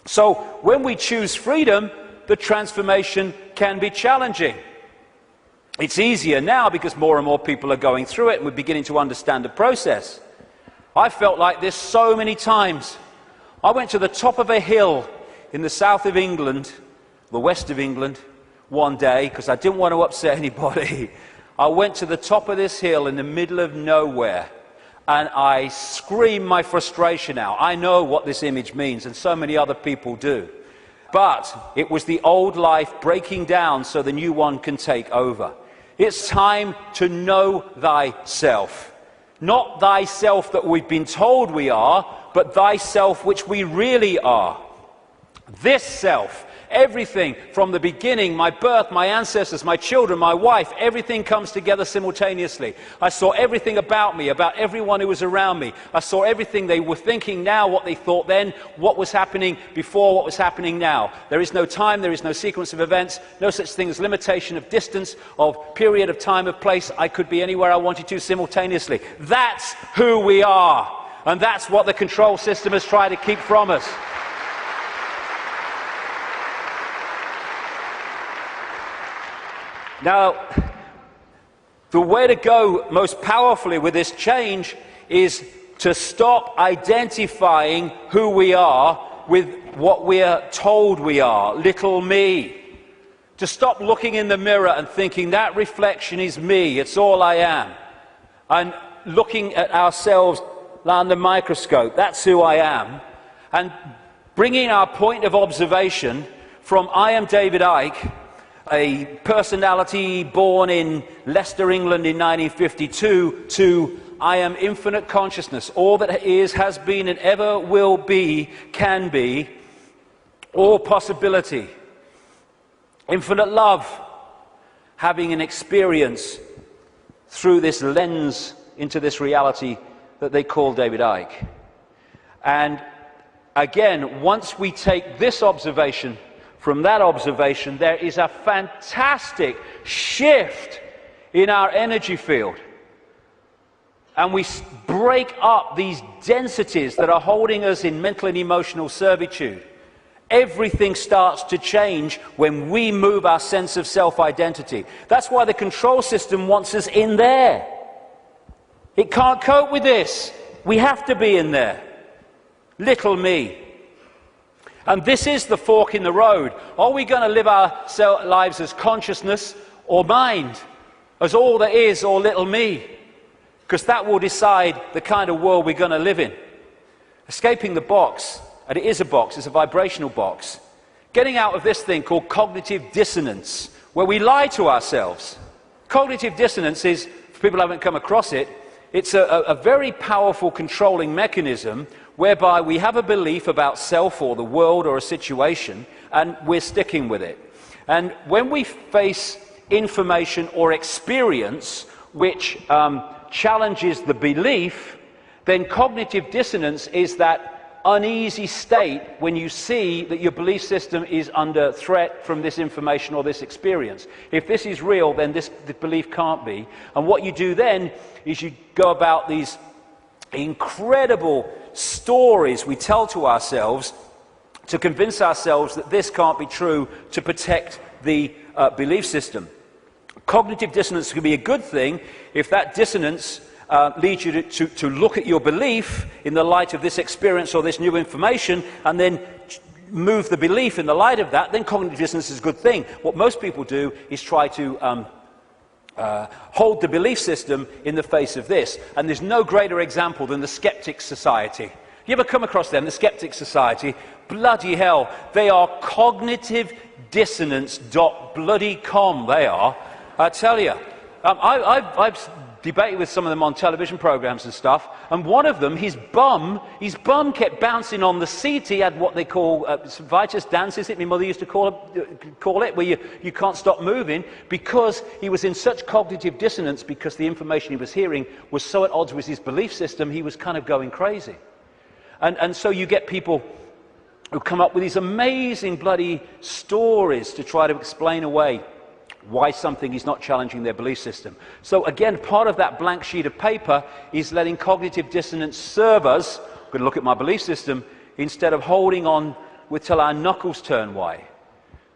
[SPEAKER 1] So when we choose freedom, the transformation can be challenging. It's easier now because more and more people are going through it and we're beginning to understand the process. I felt like this so many times. I went to the top of a hill in the south of England, the west of England, one day because I didn't want to upset anybody. I went to the top of this hill in the middle of nowhere, and I screamed my frustration out. I know what this image means, and so many other people do. But it was the old life breaking down so the new one can take over. It's time to know thyself. Not thyself that we've been told we are, but thyself which we really are. This self, everything from the beginning, my birth, my ancestors, my children, my wife, everything comes together simultaneously. I saw everything about me, about everyone who was around me. I saw everything they were thinking now, what they thought then, what was happening before, what was happening now. There is no time, there is no sequence of events, no such thing as limitation of distance, of period of time, of place. I could be anywhere I wanted to simultaneously. That's who we are. And that's what the control system has tried to keep from us. Now, the way to go most powerfully with this change is to stop identifying who we are with what we are told we are, little me. To stop looking in the mirror and thinking that reflection is me, it's all I am. And looking at ourselves under the microscope, that's who I am. And bringing our point of observation from I am David Icke, a personality born in Leicester, England in 1952, to I am infinite consciousness, all that is, has been, and ever will be, can be, all possibility. Infinite love, having an experience through this lens into this reality that they call David Icke. And again, once we take this observation from that observation, there is a fantastic shift in our energy field. And we break up these densities that are holding us in mental and emotional servitude. Everything starts to change when we move our sense of self-identity. That's why the control system wants us in there. It can't cope with this. We have to be in there. Little me. And this is the fork in the road. Are we going to live our lives as consciousness or mind? As all there is or little me? Because that will decide the kind of world we're going to live in. Escaping the box, and it is a box, it's a vibrational box. Getting out of this thing called cognitive dissonance, where we lie to ourselves. Cognitive dissonance is, for people who haven't come across it, it's a very powerful controlling mechanism whereby we have a belief about self or the world or a situation, and we're sticking with it. And when we face information or experience which challenges the belief, then cognitive dissonance is that uneasy state when you see that your belief system is under threat from this information or this experience. If this is real, then this belief can't be. And what you do then is you go about these incredible stories we tell to ourselves to convince ourselves that this can't be true, to protect the belief system. Cognitive dissonance can be a good thing if that dissonance leads you to look at your belief in the light of this experience or this new information, and then move the belief in the light of that. Then cognitive dissonance is a good thing. What most people do is try to hold the belief system in the face of this. And there's no greater example than the Skeptics Society. You ever come across them, the Skeptics Society? Bloody hell, they are cognitive dissonance .com, they are. I tell you. I've debated with some of them on television programs and stuff, and one of them, his bum kept bouncing on the seat. He had what they call vitus dance, is it? My mother used to call it, where you can't stop moving, because he was in such cognitive dissonance, because the information he was hearing was so at odds with his belief system, he was kind of going crazy. And so you get people who come up with these amazing bloody stories to try to explain away why something is not challenging their belief system. So again, part of that blank sheet of paper is letting cognitive dissonance serve us. I'm going to look at my belief system instead of holding on till our knuckles turn white.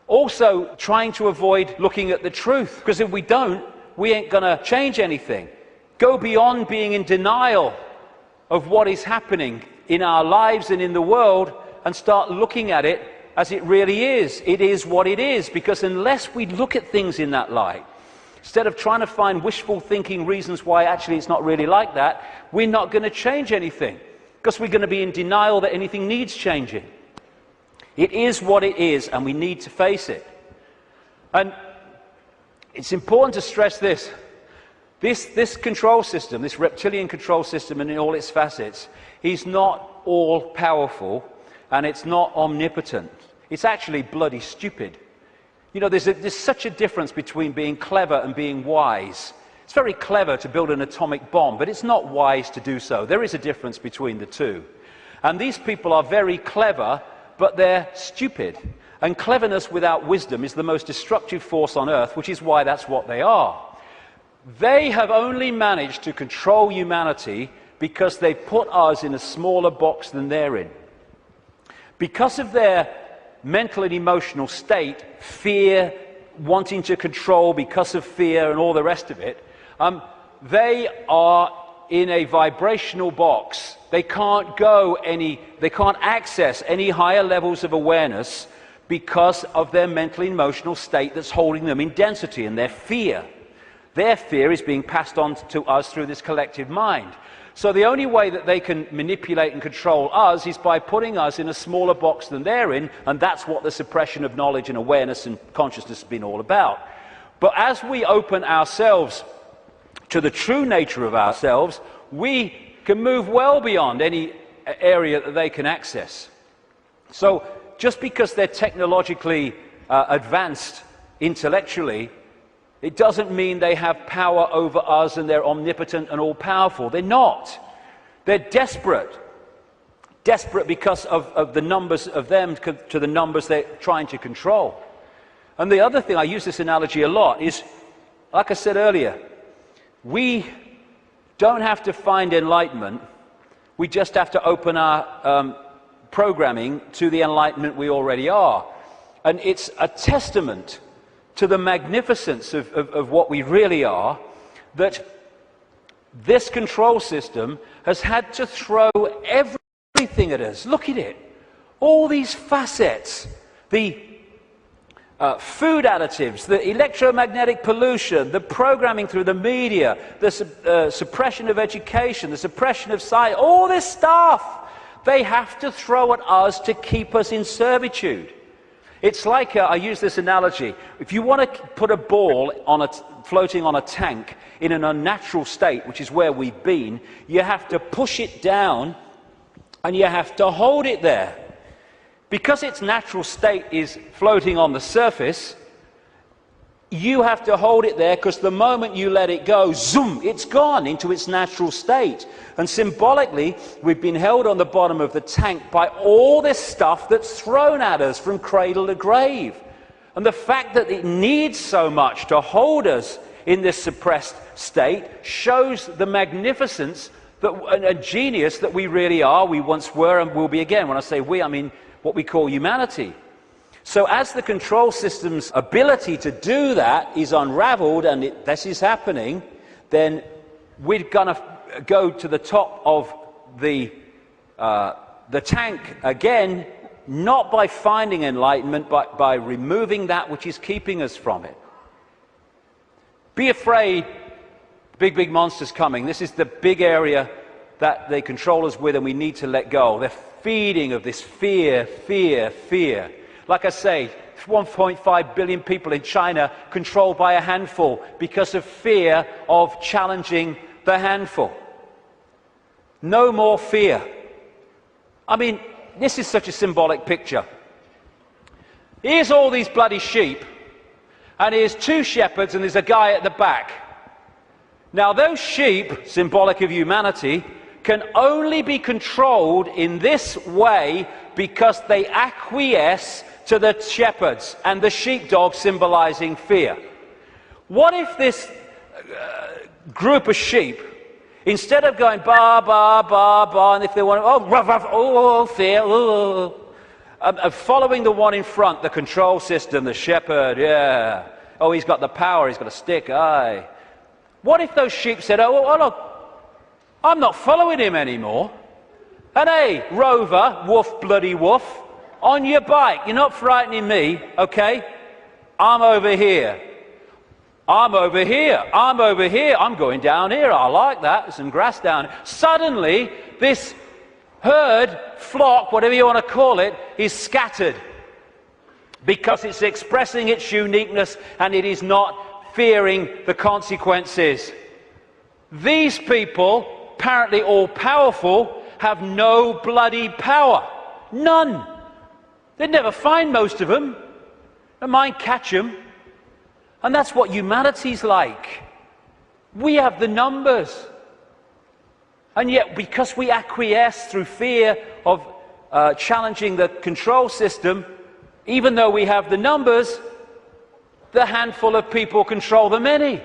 [SPEAKER 1] Also, trying to avoid looking at the truth, because if we don't, we ain't going to change anything. Go beyond being in denial of what is happening in our lives and in the world, and start looking at it as it really is. It is what it is, because unless we look at things in that light, instead of trying to find wishful thinking reasons why actually it's not really like that, we're not going to change anything, because we're going to be in denial that anything needs changing. It is what it is, and we need to face it. And it's important to stress this. This control system, this reptilian control system, and in all its facets, is not all-powerful, and it's not omnipotent. It's actually bloody stupid. You know, there's such a difference between being clever and being wise. It's very clever to build an atomic bomb, but it's not wise to do so. There is a difference between the two. And these people are very clever, but they're stupid. And cleverness without wisdom is the most destructive force on earth, which is why that's what they are. They have only managed to control humanity because they put us in a smaller box than they're in. Because of their mental and emotional state, fear, wanting to control because of fear and all the rest of it, they are in a vibrational box. They can't access any higher levels of awareness because of their mental and emotional state that's holding them in density, and their fear. Their fear is being passed on to us through this collective mind. So the only way that they can manipulate and control us is by putting us in a smaller box than they're in, and that's what the suppression of knowledge and awareness and consciousness has been all about. But as we open ourselves to the true nature of ourselves, we can move well beyond any area that they can access. So just because they're technologically advanced intellectually, it doesn't mean they have power over us and they're omnipotent and all-powerful. They're not. They're desperate. Desperate because of the numbers of them to the numbers they're trying to control. And the other thing, I use this analogy a lot, is, like I said earlier, we don't have to find enlightenment. We just have to open our programming to the enlightenment we already are. And it's a testament to the magnificence of what we really are, that this control system has had to throw everything at us. Look at it. All these facets, the food additives, the electromagnetic pollution, the programming through the media, the suppression of education, the suppression of science, all this stuff, they have to throw at us to keep us in servitude. It's like, I use this analogy, if you want to put a ball floating on a tank in an unnatural state, which is where we've been, you have to push it down and you have to hold it there. Because its natural state is floating on the surface, you have to hold it there, because the moment you let it go, zoom, it's gone into its natural state. And symbolically, we've been held on the bottom of the tank by all this stuff that's thrown at us from cradle to grave. And the fact that it needs so much to hold us in this suppressed state shows the magnificence and a genius that we really are, we once were, and will be again. When I say we, I mean what we call humanity. So as the control system's ability to do that is unraveled, and this is happening, then we're going to go to the top of the tank again, not by finding enlightenment, but by removing that which is keeping us from it. Be afraid, big monsters coming. This is the big area that they control us with, and we need to let go. They're feeding of this fear. Like I say, 1.5 billion people in China controlled by a handful because of fear of challenging the handful. No more fear. I mean, this is such a symbolic picture. Here's all these bloody sheep, and here's 2 shepherds, and there's a guy at the back. Now, those sheep, symbolic of humanity, can only be controlled in this way because they acquiesce to the shepherds, and the sheepdog symbolizing fear. What if this group of sheep, instead of going ba, ba, ba, ba, and if they want, oh, ruff, ruff, oh, fear, oh, following the one in front, the control system, the shepherd, yeah, oh, he's got the power, he's got a stick, aye. What if those sheep said, oh, look, I'm not following him anymore, and hey, Rover, woof, bloody woof, on your bike, you're not frightening me, okay? I'm over here. I'm going down here. I like that. There's some grass down here. Suddenly, this herd, flock, whatever you want to call it, is scattered because it's expressing its uniqueness and it is not fearing the consequences. These people, apparently all powerful, have no bloody power. None. They'd never find most of them. They might catch them. And that's what humanity's like. We have the numbers. And yet, because we acquiesce through fear of challenging the control system, even though we have the numbers, the handful of people control the many.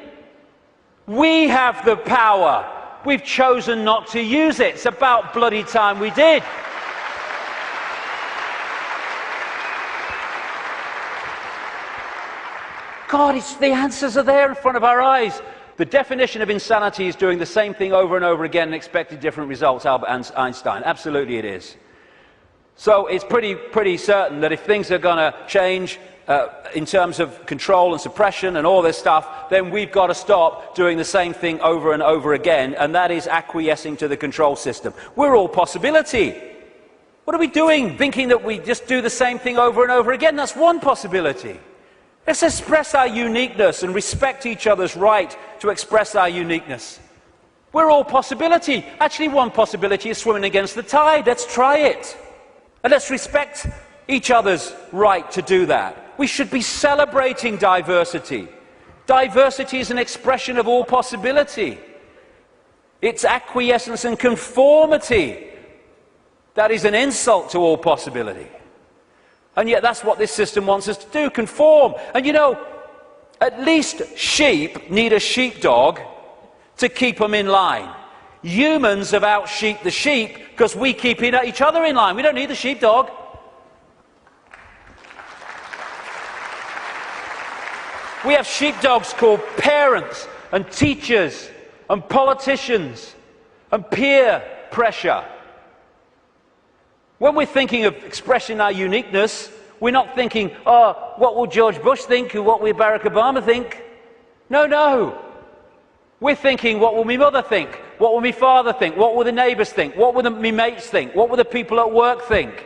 [SPEAKER 1] We have the power. We've chosen not to use it. It's about bloody time we did. God, the answers are there in front of our eyes. The definition of insanity is doing the same thing over and over again and expecting different results, Albert Einstein. Absolutely it is. So it's pretty certain that if things are going to change in terms of control and suppression and all this stuff, then we've got to stop doing the same thing over and over again, and that is acquiescing to the control system. We're all possibility. What are we doing? Thinking that we just do the same thing over and over again? That's one possibility. Let's express our uniqueness and respect each other's right to express our uniqueness. We're all possibility. Actually, one possibility is swimming against the tide. Let's try it. And let's respect each other's right to do that. We should be celebrating diversity. Diversity is an expression of all possibility. It's acquiescence and conformity that is an insult to all possibility. And yet that's what this system wants us to do, conform. And you know, at least sheep need a sheepdog to keep them in line. Humans have out-sheeped the sheep because we keep each other in line. We don't need the sheepdog. We have sheepdogs called parents and teachers and politicians and peer pressure. When we're thinking of expressing our uniqueness, we're not thinking, oh, what will George Bush think or what will Barack Obama think? No. We're thinking, what will my mother think? What will my father think? What will the neighbours think? What will my mates think? What will the people at work think?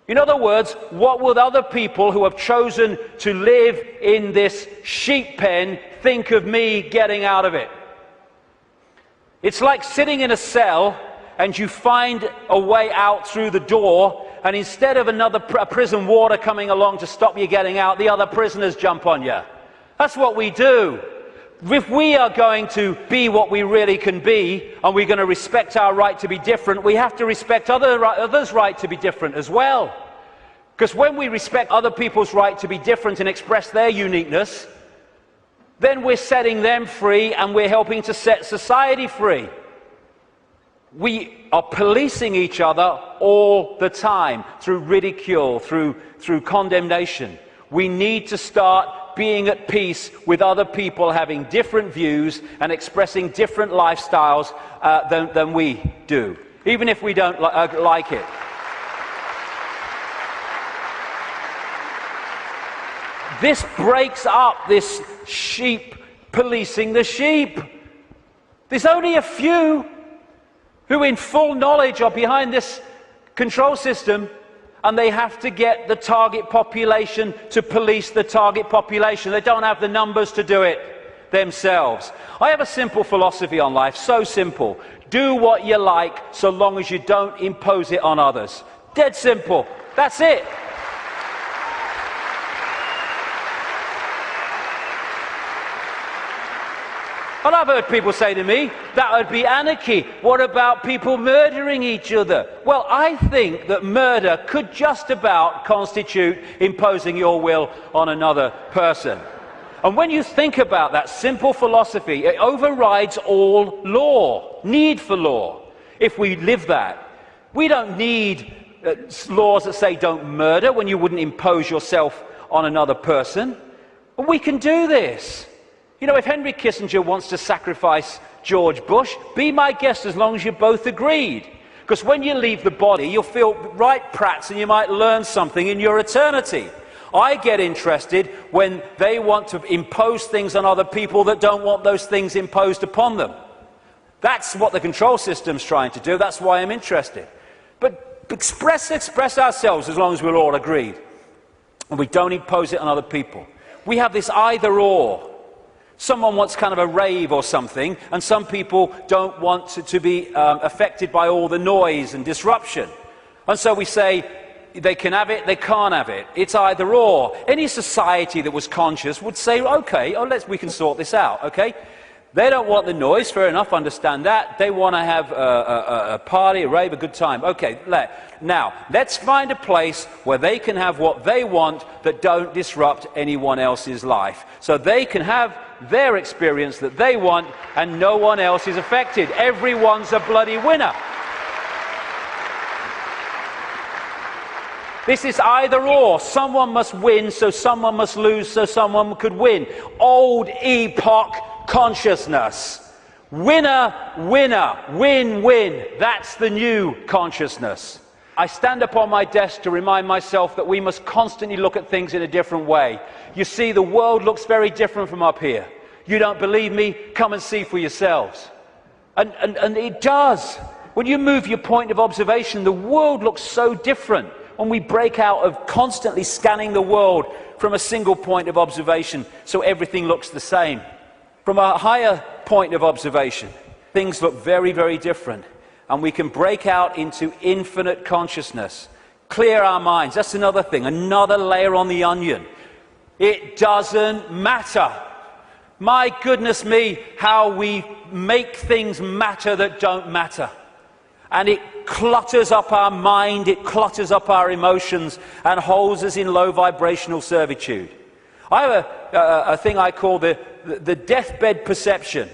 [SPEAKER 1] In other words, what will other people who have chosen to live in this sheep pen think of me getting out of it? It's like sitting in a cell and you find a way out through the door, and instead of another prison warder coming along to stop you getting out, the other prisoners jump on you. That's what we do. If we are going to be what we really can be, and we're going to respect our right to be different, we have to respect others' right to be different as well. Because when we respect other people's right to be different and express their uniqueness, then we're setting them free and we're helping to set society free. We are policing each other all the time through ridicule, through condemnation. We need to start being at peace with other people having different views and expressing different lifestyles than we do, even if we don't like it. This breaks up this sheep policing the sheep. There's only a few who in full knowledge are behind this control system, and they have to get the target population to police the target population. They don't have the numbers to do it themselves. I have a simple philosophy on life, so simple. Do what you like so long as you don't impose it on others. Dead simple. That's it. And I've heard people say to me, that would be anarchy. What about people murdering each other? Well, I think that murder could just about constitute imposing your will on another person. And when you think about that simple philosophy, it overrides all law, need for law, if we live that. We don't need laws that say don't murder when you wouldn't impose yourself on another person. But we can do this. You know, if Henry Kissinger wants to sacrifice George Bush, be my guest as long as you both agreed. Because when you leave the body, you'll feel right prats and you might learn something in your eternity. I get interested when they want to impose things on other people that don't want those things imposed upon them. That's what the control system's trying to do. That's why I'm interested. But express ourselves as long as we're all agreed. And we don't impose it on other people. We have this either or. Someone wants kind of a rave or something, and some people don't want to be affected by all the noise and disruption. And so we say, they can have it, they can't have it. It's either or. Any society that was conscious would say, okay, we can sort this out, okay? They don't want the noise, fair enough, understand that. They want to have a party, a rave, a good time. Okay, now, let's find a place where they can have what they want that don't disrupt anyone else's life. So they can have their experience that they want and no one else is affected. Everyone's a bloody winner. This is either or. Someone must win, so someone must lose, so someone could win. Old epoch consciousness. Winner, winner, win, win. That's the new consciousness. I stand up on my desk to remind myself that we must constantly look at things in a different way. You see, the world looks very different from up here. You don't believe me? Come and see for yourselves. And it does. When you move your point of observation, the world looks so different. When we break out of constantly scanning the world from a single point of observation, so everything looks the same. From a higher point of observation, things look very, very different. And we can break out into infinite consciousness. Clear our minds. That's another thing, another layer on the onion. It doesn't matter. My goodness me, how we make things matter that don't matter. And it clutters up our mind, it clutters up our emotions, and holds us in low vibrational servitude. I have a thing I call the deathbed perception.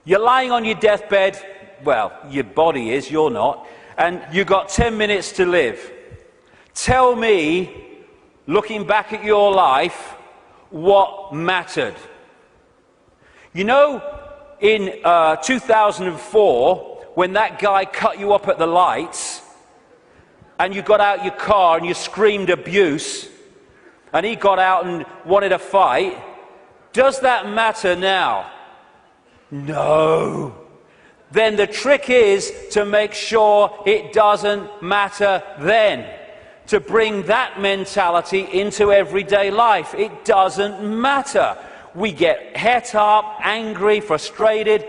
[SPEAKER 1] You're lying on your deathbed, well, your body is, you're not, and you've got 10 minutes to live. Tell me, looking back at your life, what mattered. You know, in 2004, when that guy cut you up at the lights, and you got out your car and you screamed abuse, and he got out and wanted a fight, does that matter now? No. Then the trick is to make sure it doesn't matter then. To bring that mentality into everyday life. It doesn't matter. We get het up, angry, frustrated.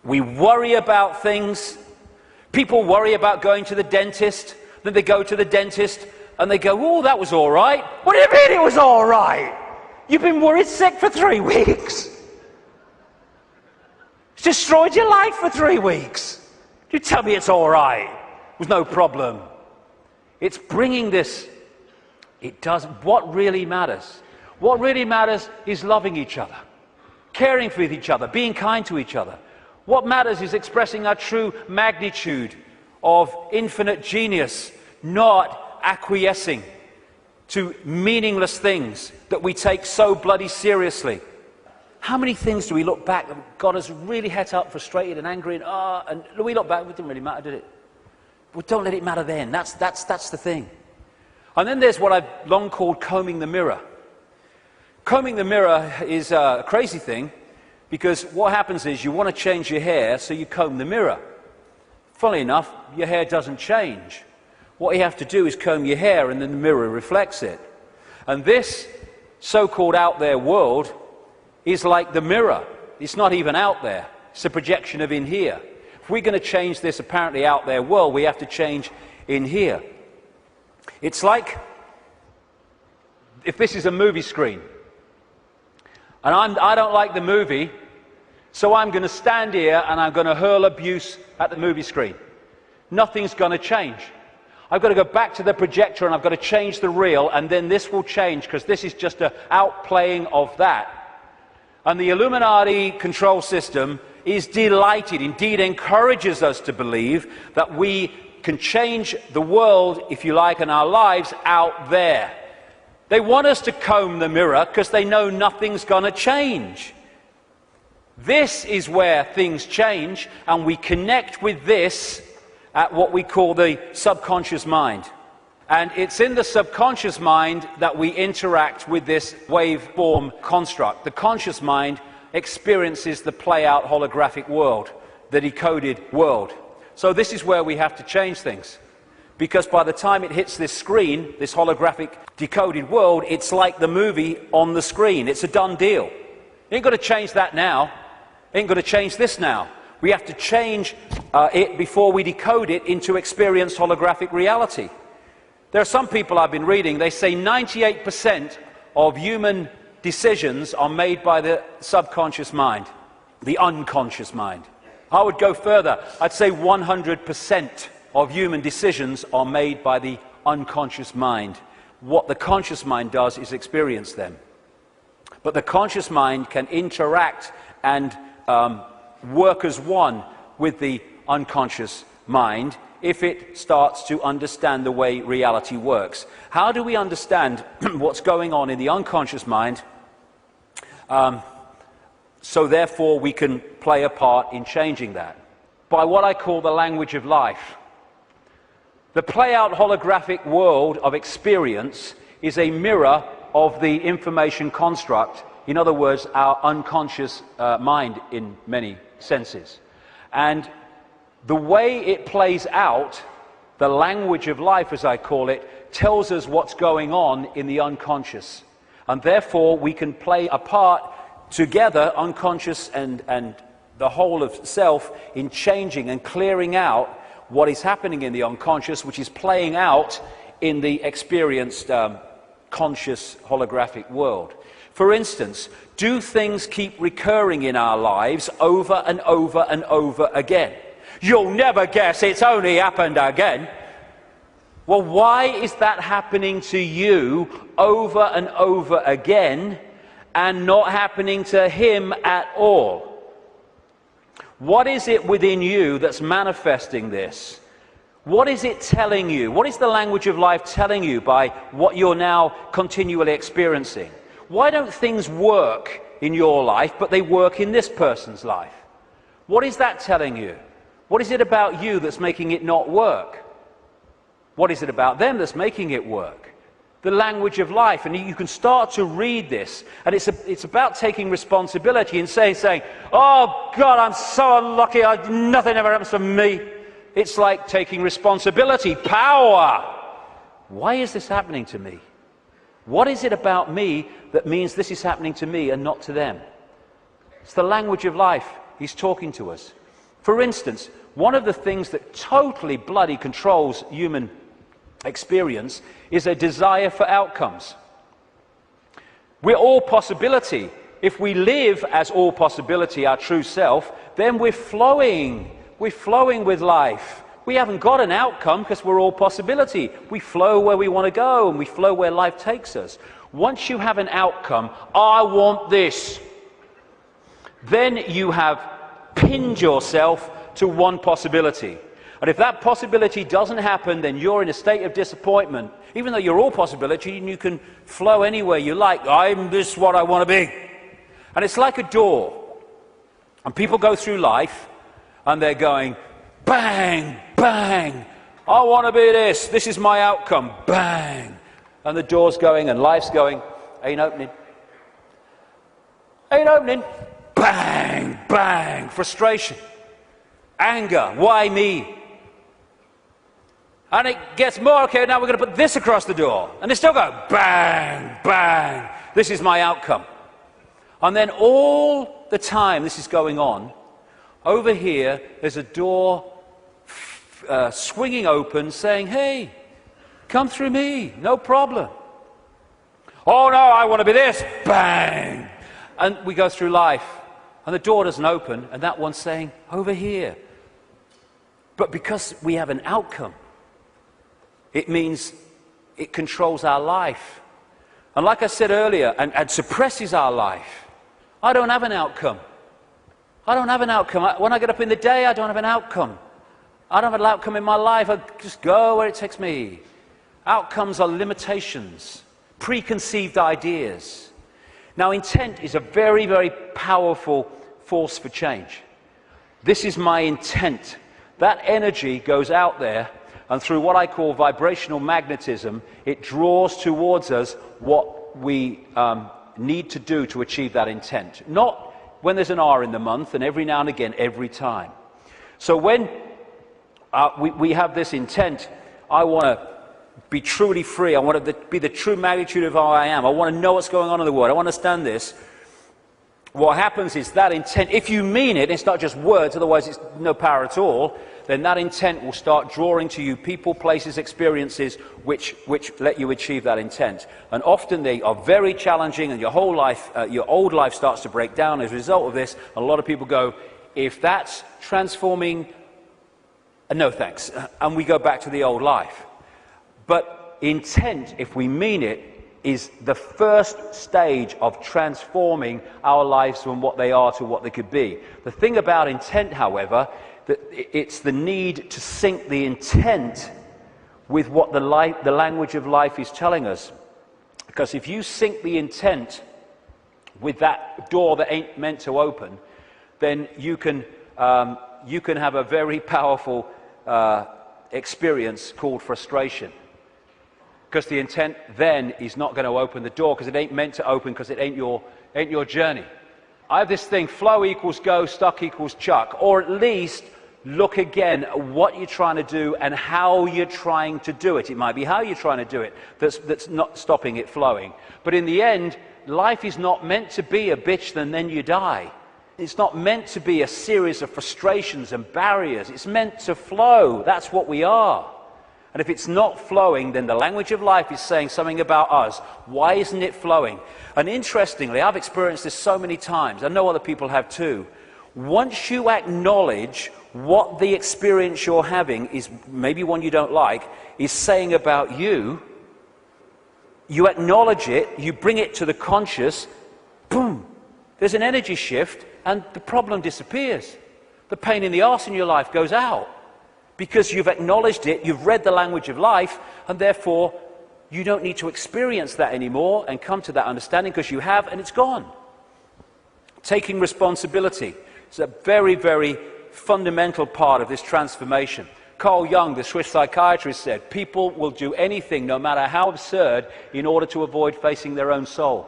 [SPEAKER 1] We worry about things. People worry about going to the dentist, then they go to the dentist and they go, oh, that was all right. What do you mean it was all right? You've been worried sick for 3 weeks. It's destroyed your life for 3 weeks. You tell me it's all right. It was no problem. It's bringing this. It does. What really matters? What really matters is loving each other, caring for each other, being kind to each other. What matters is expressing our true magnitude of infinite genius, not acquiescing to meaningless things that we take so bloody seriously. How many things do we look back that God has really het up, frustrated and angry, and we look back, it didn't really matter, did it? Well, don't let it matter then. That's the thing. And then there's what I've long called combing the mirror. Combing the mirror is a crazy thing, because what happens is you want to change your hair, so you comb the mirror. Funnily enough, your hair doesn't change. What you have to do is comb your hair, and then the mirror reflects it. And this so-called out there world is like the mirror. It's not even out there. It's a projection of in here. If we're going to change this apparently out there world, we have to change in here. It's like if this is a movie screen, and I don't like the movie, so I'm going to stand here and I'm going to hurl abuse at the movie screen. Nothing's going to change. I've got to go back to the projector and I've got to change the reel, and then this will change, because this is just an outplaying of that. And the Illuminati control system is delighted, indeed encourages us to believe that we can change the world, if you like, and our lives out there. They want us to comb the mirror because they know nothing's going to change. This is where things change, and we connect with this at what we call the subconscious mind. And it's in the subconscious mind that we interact with this waveform construct. The conscious mind experiences the play-out holographic world, the decoded world. So this is where we have to change things. Because by the time it hits this screen, this holographic decoded world, it's like the movie on the screen. It's a done deal. You ain't got to change that now. You ain't got to change this now. We have to change it before we decode it into experienced holographic reality. There are some people I've been reading, they say 98% of human decisions are made by the subconscious mind, the unconscious mind. I would go further. I'd say 100% of human decisions are made by the unconscious mind. What the conscious mind does is experience them. But the conscious mind can interact and work as one with the unconscious mind if it starts to understand the way reality works. How do we understand what's going on in the unconscious mind, so therefore we can play a part in changing that? By what I call the language of life. The play-out holographic world of experience is a mirror of the information construct, in other words, our unconscious mind in many senses. And the way it plays out, the language of life, as I call it, tells us what's going on in the unconscious. And therefore, we can play a part together, unconscious and the whole of self, in changing and clearing out what is happening in the unconscious, which is playing out in the experienced conscious holographic world. For instance, do things keep recurring in our lives over and over and over again? You'll never guess it's only happened again. Well, why is that happening to you over and over again and not happening to him at all? What is it within you that's manifesting this? What is it telling you? What is the language of life telling you by what you're now continually experiencing? Why don't things work in your life, but they work in this person's life? What is that telling you? What is it about you that's making it not work? What is it about them that's making it work? The language of life. And you can start to read this, and it's about taking responsibility and saying, oh God, I'm so unlucky, nothing ever happens to me. It's like taking responsibility, power. Why is this happening to me? What is it about me that means this is happening to me and not to them? It's the language of life. He's talking to us. For instance, one of the things that totally bloody controls human experience is a desire for outcomes. We're all possibility. If we live as all possibility, our true self, then we're flowing. We're flowing with life. We haven't got an outcome because we're all possibility. We flow where we want to go, and we flow where life takes us. Once you have an outcome, I want this, then you have pinned yourself to one possibility. And if that possibility doesn't happen, then you're in a state of disappointment. Even though you're all possibility and you can flow anywhere you like. I'm this what I want to be. And it's like a door. And people go through life and they're going, bang, bang. I want to be this. This is my outcome. Bang. And the door's going and life's going, ain't opening. Ain't opening. Bang, bang. Frustration. Anger. Why me? And it gets more, okay, now we're going to put this across the door. And they still go, bang, bang. This is my outcome. And then all the time this is going on, over here, there's a door swinging open saying, hey, come through me, no problem. Oh no, I want to be this, bang. And we go through life, and the door doesn't open, and that one's saying, over here. But because we have an outcome, it means it controls our life. And like I said earlier, and suppresses our life. I don't have an outcome. I don't have an outcome. When I get up in the day, I don't have an outcome. I don't have an outcome in my life. I just go where it takes me. Outcomes are limitations, preconceived ideas. Now, intent is a very, very powerful force for change. This is my intent. That energy goes out there, and through what I call vibrational magnetism, it draws towards us what we need to do to achieve that intent. Not when there's an R in the month, and every now and again, every time. So when we have this intent, I want to be truly free. I want to be the true magnitude of how I am. I want to know what's going on in the world. I want to understand this. What happens is that intent, if you mean it, it's not just words, otherwise it's no power at all, then that intent will start drawing to you people, places, experiences which let you achieve that intent. And often they are very challenging, and your whole life, your old life starts to break down as a result of this. A lot of people go, if that's transforming, no thanks. And we go back to the old life. But intent, if we mean it, is the first stage of transforming our lives from what they are to what they could be. The thing about intent, however, that it's the need to sync the intent with what the language of life is telling us. Because if you sync the intent with that door that ain't meant to open, then you can have a very powerful experience called frustration. Because the intent then is not going to open the door, because it ain't meant to open, because it ain't your journey. I have this thing, flow equals go, stuck equals chuck. Or at least look again at what you're trying to do and how you're trying to do it. It might be how you're trying to do it that's not stopping it flowing. But in the end, life is not meant to be a bitch and then you die. It's not meant to be a series of frustrations and barriers. It's meant to flow. That's what we are. And if it's not flowing, then the language of life is saying something about us. Why isn't it flowing? And interestingly, I've experienced this so many times. I know other people have too. Once you acknowledge what the experience you're having is, maybe one you don't like, is saying about you, you acknowledge it, you bring it to the conscious, boom, there's an energy shift and the problem disappears. The pain in the arse in your life goes out. Because you've acknowledged it, you've read the language of life, and therefore you don't need to experience that anymore and come to that understanding, because you have, and it's gone. Taking responsibility is a very, very fundamental part of this transformation. Carl Jung, the Swiss psychiatrist, said, people will do anything, no matter how absurd, in order to avoid facing their own soul.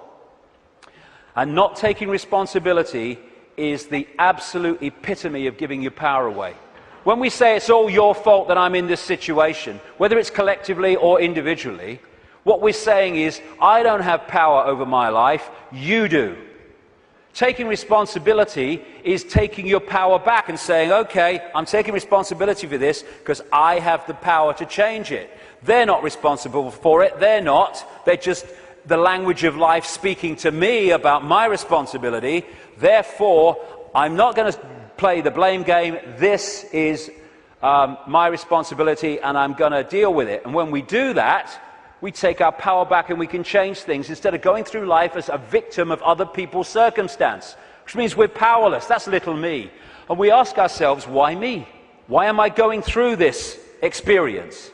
[SPEAKER 1] And not taking responsibility is the absolute epitome of giving your power away. When we say it's all your fault that I'm in this situation, whether it's collectively or individually, what we're saying is, I don't have power over my life, you do. Taking responsibility is taking your power back and saying, okay, I'm taking responsibility for this because I have the power to change it. They're not responsible for it. They're just the language of life speaking to me about my responsibility. Therefore, I'm not going to play the blame game. This is my responsibility and I'm going to deal with it. And when we do that, we take our power back and we can change things instead of going through life as a victim of other people's circumstance, which means we're powerless. That's little me. And we ask ourselves, why me? Why am I going through this experience?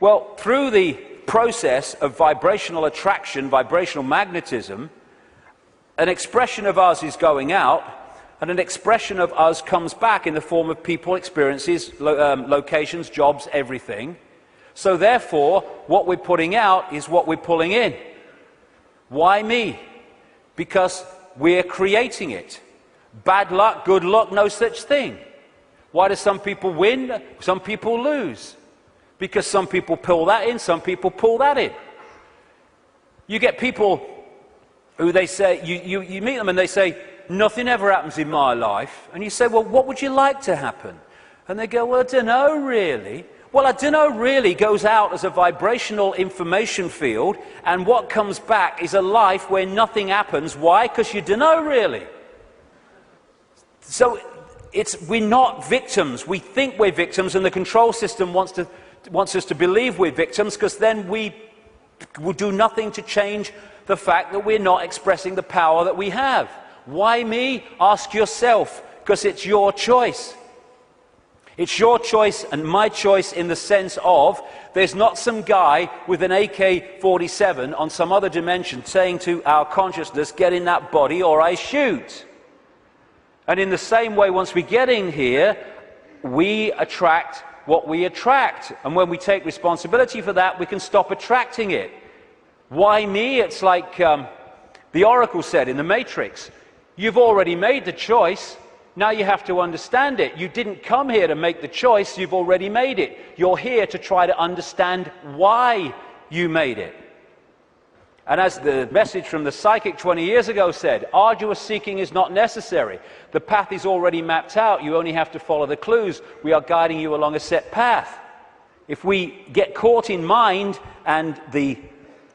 [SPEAKER 1] Well, through the process of vibrational attraction, vibrational magnetism, an expression of us is going out, and an expression of us comes back in the form of people, experiences, locations, jobs, everything. So therefore, what we're putting out is what we're pulling in. Why me? Because we're creating it. Bad luck, good luck, no such thing. Why do some people win, some people lose? Because some people pull that in, some people pull that in. You get people who they say, you meet them and they say, nothing ever happens in my life. And you say, well, what would you like to happen? And they go, well, I don't know really. Well, I don't know really goes out as a vibrational information field, and what comes back is a life where nothing happens. Why? Because you don't know really. So we're not victims. We think we're victims, and the control system wants us to believe we're victims, because then we will do nothing to change the fact that we're not expressing the power that we have. Why me? Ask yourself, because it's your choice. It's your choice and my choice in the sense of there's not some guy with an AK-47 on some other dimension saying to our consciousness, get in that body or I shoot. And in the same way, once we get in here, we attract what we attract. And when we take responsibility for that, we can stop attracting it. Why me? It's like the Oracle said in the Matrix. You've already made the choice. Now you have to understand it. You didn't come here to make the choice. You've already made it. You're here to try to understand why you made it. And as the message from the psychic 20 years ago said, arduous seeking is not necessary. The path is already mapped out. You only have to follow the clues. We are guiding you along a set path. If we get caught in mind and the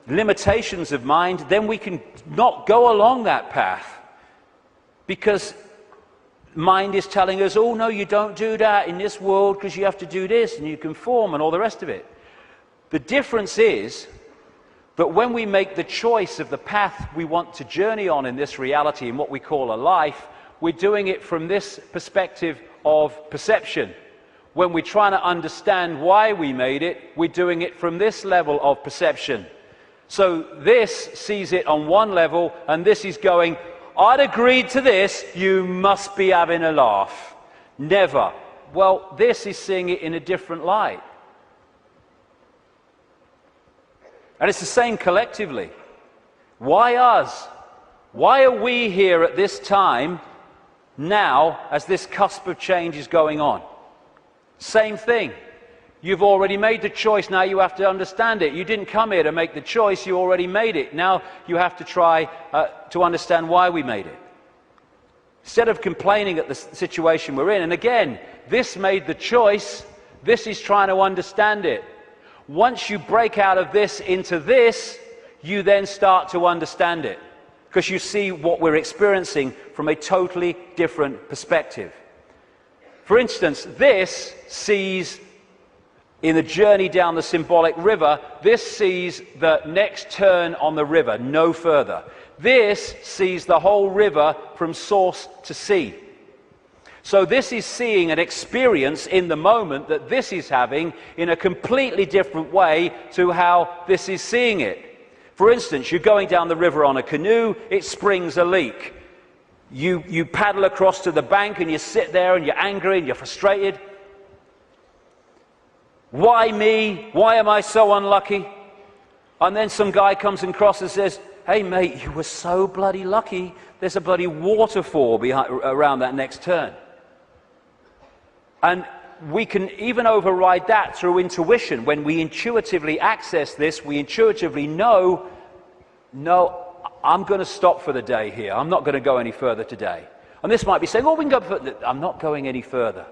[SPEAKER 1] limitations of mind, then we can not go along that path. Because mind is telling us, oh no, you don't do that in this world because you have to do this and you conform and all the rest of it. The difference is that when we make the choice of the path we want to journey on in this reality, in what we call a life, we're doing it from this perspective of perception. When we're trying to understand why we made it, we're doing it from this level of perception. So this sees it on one level, and this is going, I'd agreed to this, you must be having a laugh. Never. Well, this is seeing it in a different light. And it's the same collectively. Why us? Why are we here at this time, now, as this cusp of change is going on? Same thing. You've already made the choice, now you have to understand it. You didn't come here to make the choice, you already made it. Now you have to try to understand why we made it. Instead of complaining at the situation we're in, and again, this made the choice, this is trying to understand it. Once you break out of this into this, you then start to understand it. Because you see what we're experiencing from a totally different perspective. For instance, this sees, in the journey down the symbolic river, this sees the next turn on the river, no further. This sees the whole river from source to sea. So this is seeing an experience in the moment that this is having in a completely different way to how this is seeing it. For instance, you're going down the river on a canoe, it springs a leak. You paddle across to the bank and you sit there and you're angry and you're frustrated. Why me? Why am I so unlucky? And then some guy comes across and says, hey mate, you were so bloody lucky. There's a bloody waterfall around that next turn. And we can even override that through intuition. When we intuitively access this, we intuitively know, no, I'm going to stop for the day here. I'm not going to go any further today. And this might be saying, oh, we can go further. I'm not going any further.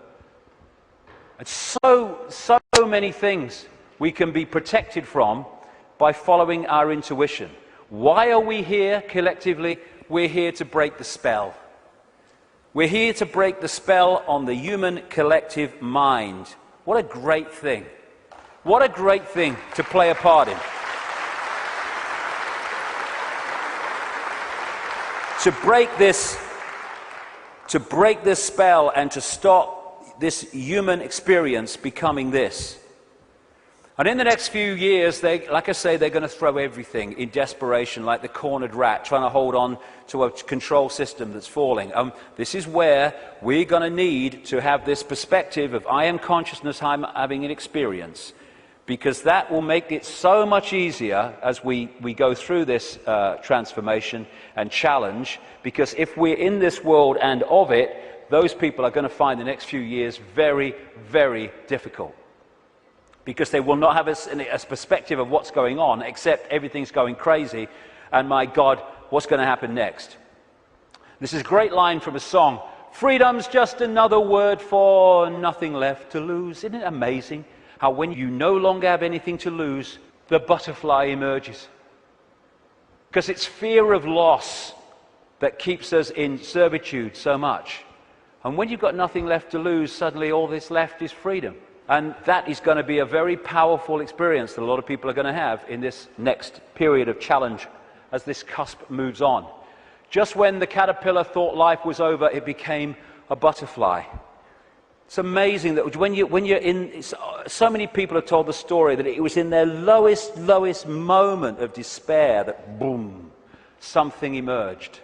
[SPEAKER 1] And so many things we can be protected from by following our intuition. Why are we here collectively? We're here to break the spell. We're here to break the spell on the human collective mind. What a great thing. What a great thing to play a part in. To break this spell and to stop this human experience becoming this. And in the next few years, like I say, they're going to throw everything in desperation, like the cornered rat, trying to hold on to a control system that's falling. This is where we're going to need to have this perspective of I am consciousness, I'm having an experience, because that will make it so much easier as we go through this transformation and challenge, because if we're in this world and of it, those people are going to find the next few years very, very difficult. Because they will not have a perspective of what's going on, except everything's going crazy, and my God, what's going to happen next? This is a great line from a song. Freedom's just another word for nothing left to lose. Isn't it amazing how when you no longer have anything to lose, the butterfly emerges? Because it's fear of loss that keeps us in servitude so much. And when you've got nothing left to lose, suddenly all that's left is freedom. And that is going to be a very powerful experience that a lot of people are going to have in this next period of challenge as this cusp moves on. Just when the caterpillar thought life was over, it became a butterfly. It's amazing that when you're in, so many people have told the story that it was in their lowest moment of despair that boom, something emerged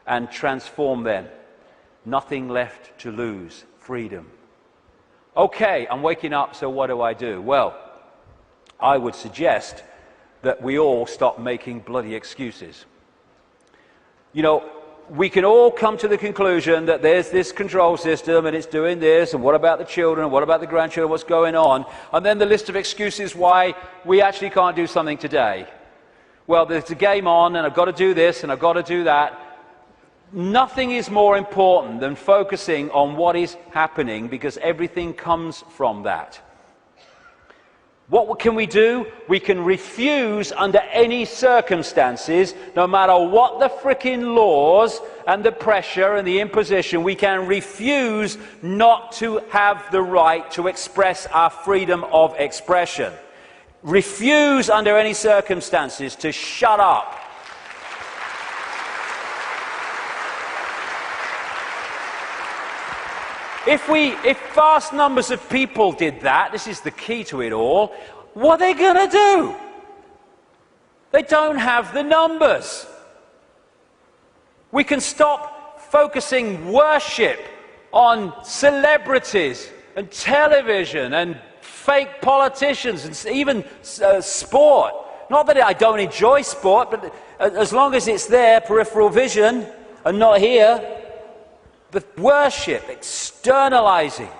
[SPEAKER 1] and transformed them. Nothing left to lose, freedom. Okay, I'm waking up, so what do? Well, I would suggest that we all stop making bloody excuses. You know, we can all come to the conclusion that there's this control system and it's doing this, and what about the children, and what about the grandchildren, what's going on? And then the list of excuses why we actually can't do something today. Well, there's a game on, and I've got to do this, and I've got to do that. Nothing is more important than focusing on what is happening, because everything comes from that. What can we do? We can refuse under any circumstances, no matter what the frickin' laws and the pressure and the imposition, we can refuse not to have the right to express our freedom of expression. Refuse under any circumstances to shut up. If vast numbers of people did that, this is the key to it all, what are they going to do? They don't have the numbers. We can stop focusing worship on celebrities and television and fake politicians and even sport. Not that I don't enjoy sport, but as long as it's there, peripheral vision, and not here. The worship, externalizing.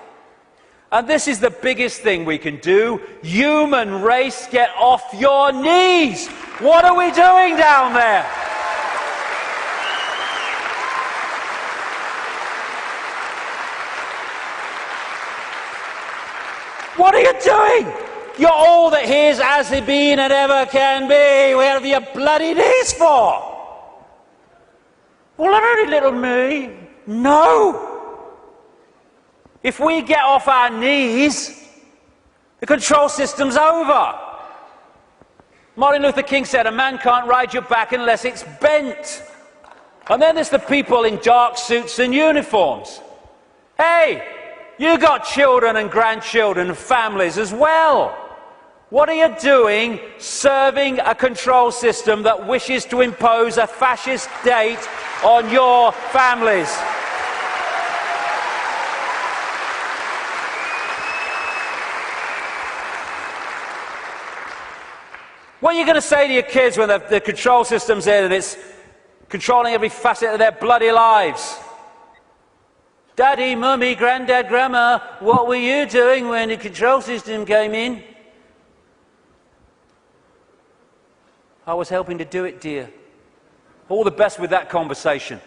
[SPEAKER 1] And this is the biggest thing we can do. Human race, get off your knees. What are we doing down there? What are you doing? You're all that here's as it been and ever can be. What have your bloody knees for? Well, I'm only little me. No! If we get off our knees, the control system's over. Martin Luther King said, a man can't ride your back unless it's bent. And then there's the people in dark suits and uniforms. Hey, you got children and grandchildren and families as well. What are you doing serving a control system that wishes to impose a fascist state on your families? What are you going to say to your kids when the control system's in and it's controlling every facet of their bloody lives? Daddy, Mummy, Granddad, Grandma, what were you doing when the control system came in? I was helping to do it, dear. All the best with that conversation.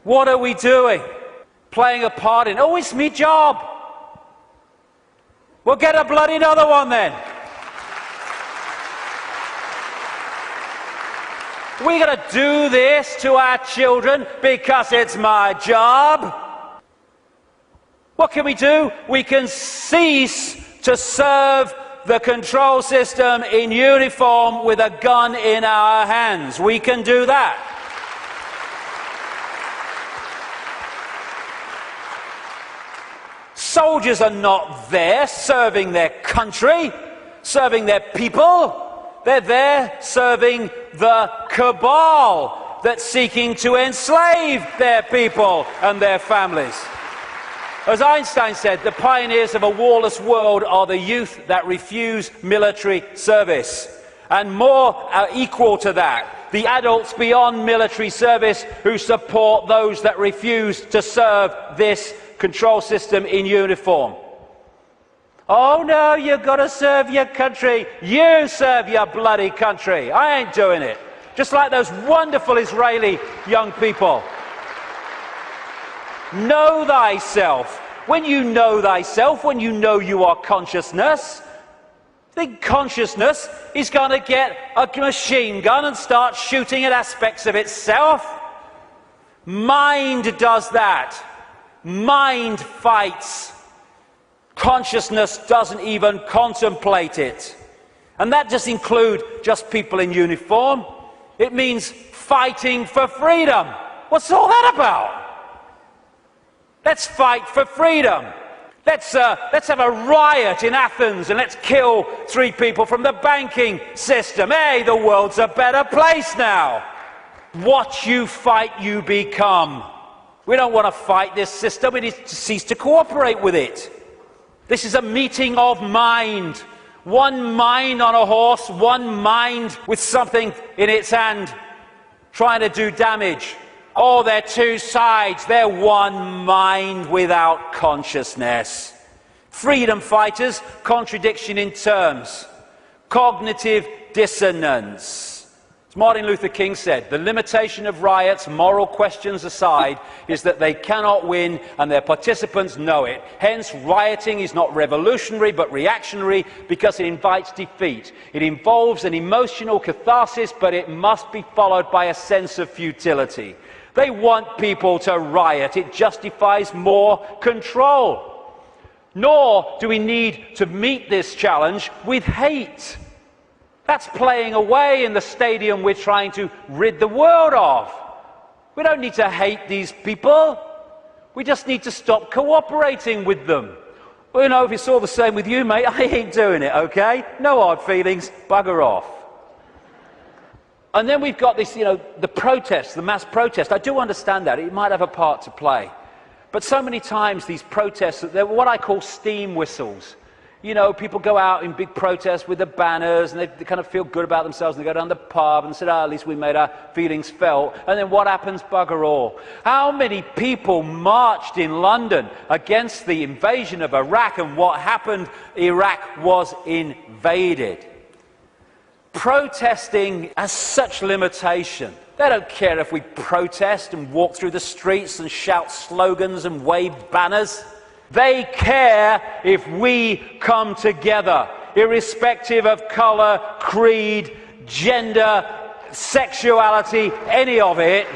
[SPEAKER 1] What are we doing? Playing a part in, oh, it's me job. Well, get a bloody another one then. We're going to do this to our children because it's my job. What can we do? We can cease to serve the control system in uniform with a gun in our hands. We can do that. Soldiers are not there serving their country, serving their people. They're there serving the cabal that's seeking to enslave their people and their families. As Einstein said, the pioneers of a warless world are the youth that refuse military service. And more are equal to that, the adults beyond military service who support those that refuse to serve this control system in uniform. Oh no, you've got to serve your country. You serve your bloody country. I ain't doing it. Just like those wonderful Israeli young people. Know thyself. When you know thyself, when you know you are consciousness, the consciousness is going to get a machine gun and start shooting at aspects of itself. Mind does that. Mind fights. Consciousness doesn't even contemplate it. And that doesn't include just people in uniform. It means fighting for freedom. What's all that about? Let's fight for freedom. Let's have a riot in Athens and let's kill 3 people from the banking system. Hey, the world's a better place now. What you fight, you become. We don't want to fight this system. We need to cease to cooperate with it. This is a meeting of mind. One mind on a horse, one mind with something in its hand, trying to do damage. Oh, they're 2 sides. They're one mind without consciousness. Freedom fighters, contradiction in terms. Cognitive dissonance. As Martin Luther King said, the limitation of riots, moral questions aside, is that they cannot win and their participants know it. Hence, rioting is not revolutionary but reactionary because it invites defeat. It involves an emotional catharsis, but it must be followed by a sense of futility. They want people to riot. It justifies more control. Nor do we need to meet this challenge with hate. That's playing away in the stadium we're trying to rid the world of. We don't need to hate these people. We just need to stop cooperating with them. Well, you know, if it's all the same with you, mate, I ain't doing it, okay? No hard feelings, bugger off. And then we've got this, the protest, the mass protest. I do understand that. It might have a part to play. But so many times these protests, they're what I call steam whistles. People go out in big protests with the banners and they kind of feel good about themselves and they go down the pub and say, at least we made our feelings felt. And then what happens? Bugger all. How many people marched in London against the invasion of Iraq, and what happened? Iraq was invaded. Protesting has such limitation. They don't care if we protest and walk through the streets and shout slogans and wave banners. They care if we come together, irrespective of colour, creed, gender, sexuality, any of it.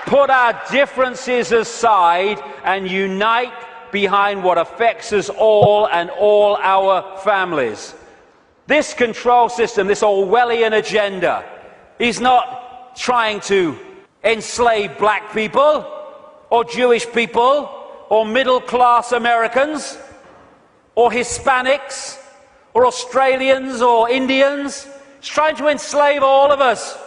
[SPEAKER 1] Put our differences aside and unite behind what affects us all and all our families. This control system, this Orwellian agenda, is not trying to enslave black people or Jewish people or middle-class Americans or Hispanics or Australians or Indians. It's trying to enslave all of us.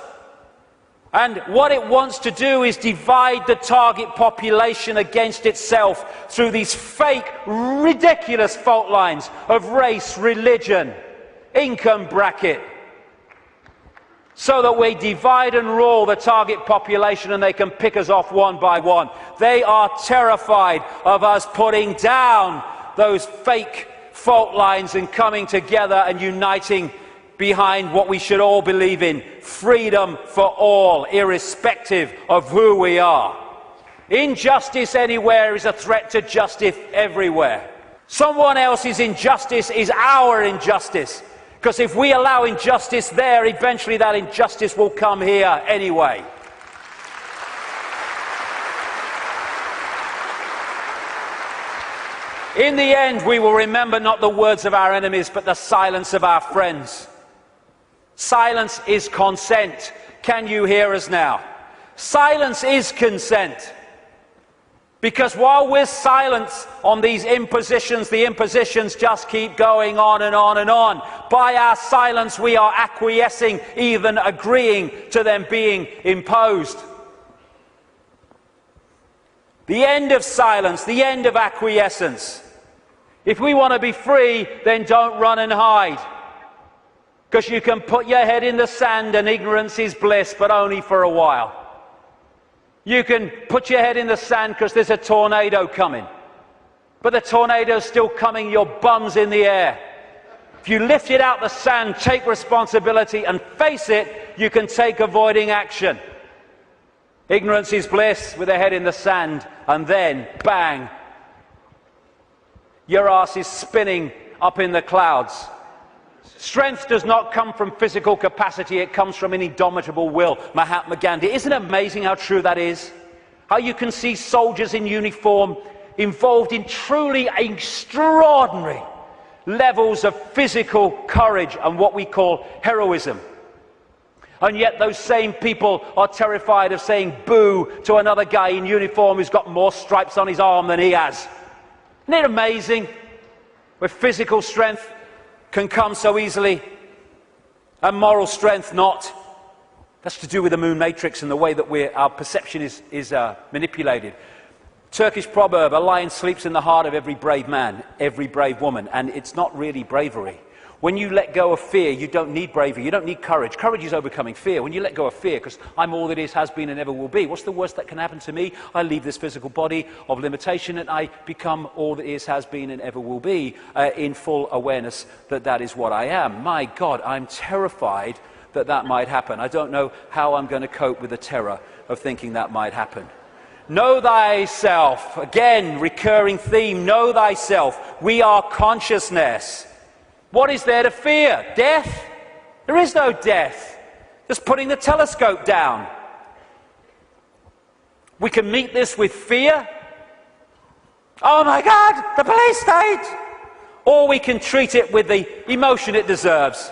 [SPEAKER 1] And what it wants to do is divide the target population against itself through these fake, ridiculous fault lines of race, religion, income bracket, so that we divide and rule the target population and they can pick us off one by one. They are terrified of us putting down those fake fault lines and coming together and uniting behind what we should all believe in: freedom for all, irrespective of who we are. Injustice anywhere is a threat to justice everywhere. Someone else's injustice is our injustice, because if we allow injustice there, eventually that injustice will come here anyway. In the end, we will remember not the words of our enemies, but the silence of our friends. Silence is consent. Can you hear us now? Silence is consent. Because while we're silent on these impositions, the impositions just keep going on and on and on. By our silence, we are acquiescing, even agreeing to them being imposed. The end of silence, the end of acquiescence. If we want to be free, then don't run and hide. Because you can put your head in the sand and ignorance is bliss, but only for a while. You can put your head in the sand because there's a tornado coming. But the tornado's still coming, your bum's in the air. If you lift it out the sand, take responsibility and face it, you can take avoiding action. Ignorance is bliss with a head in the sand, and then, bang, your ass is spinning up in the clouds. Strength does not come from physical capacity, it comes from an indomitable will. Mahatma Gandhi. Isn't it amazing how true that is? How you can see soldiers in uniform involved in truly extraordinary levels of physical courage and what we call heroism. And yet those same people are terrified of saying boo to another guy in uniform who's got more stripes on his arm than he has. Isn't it amazing? Where physical strength can come so easily and moral strength not. That's to do with the moon matrix and the way that our perception is manipulated. Turkish proverb: a lion sleeps in the heart of every brave man, every brave woman. And it's not really bravery. When you let go of fear, you don't need bravery, you don't need courage. Courage is overcoming fear. When you let go of fear, because I'm all that is, has been, and ever will be, what's the worst that can happen to me? I leave this physical body of limitation and I become all that is, has been, and ever will be, in full awareness that that is what I am. My God, I'm terrified that that might happen. I don't know how I'm going to cope with the terror of thinking that might happen. Know thyself. Again, recurring theme. Know thyself. We are consciousness. What is there to fear? Death? There is no death. Just putting the telescope down. We can meet this with fear. Oh my God, the police state! Or we can treat it with the emotion it deserves.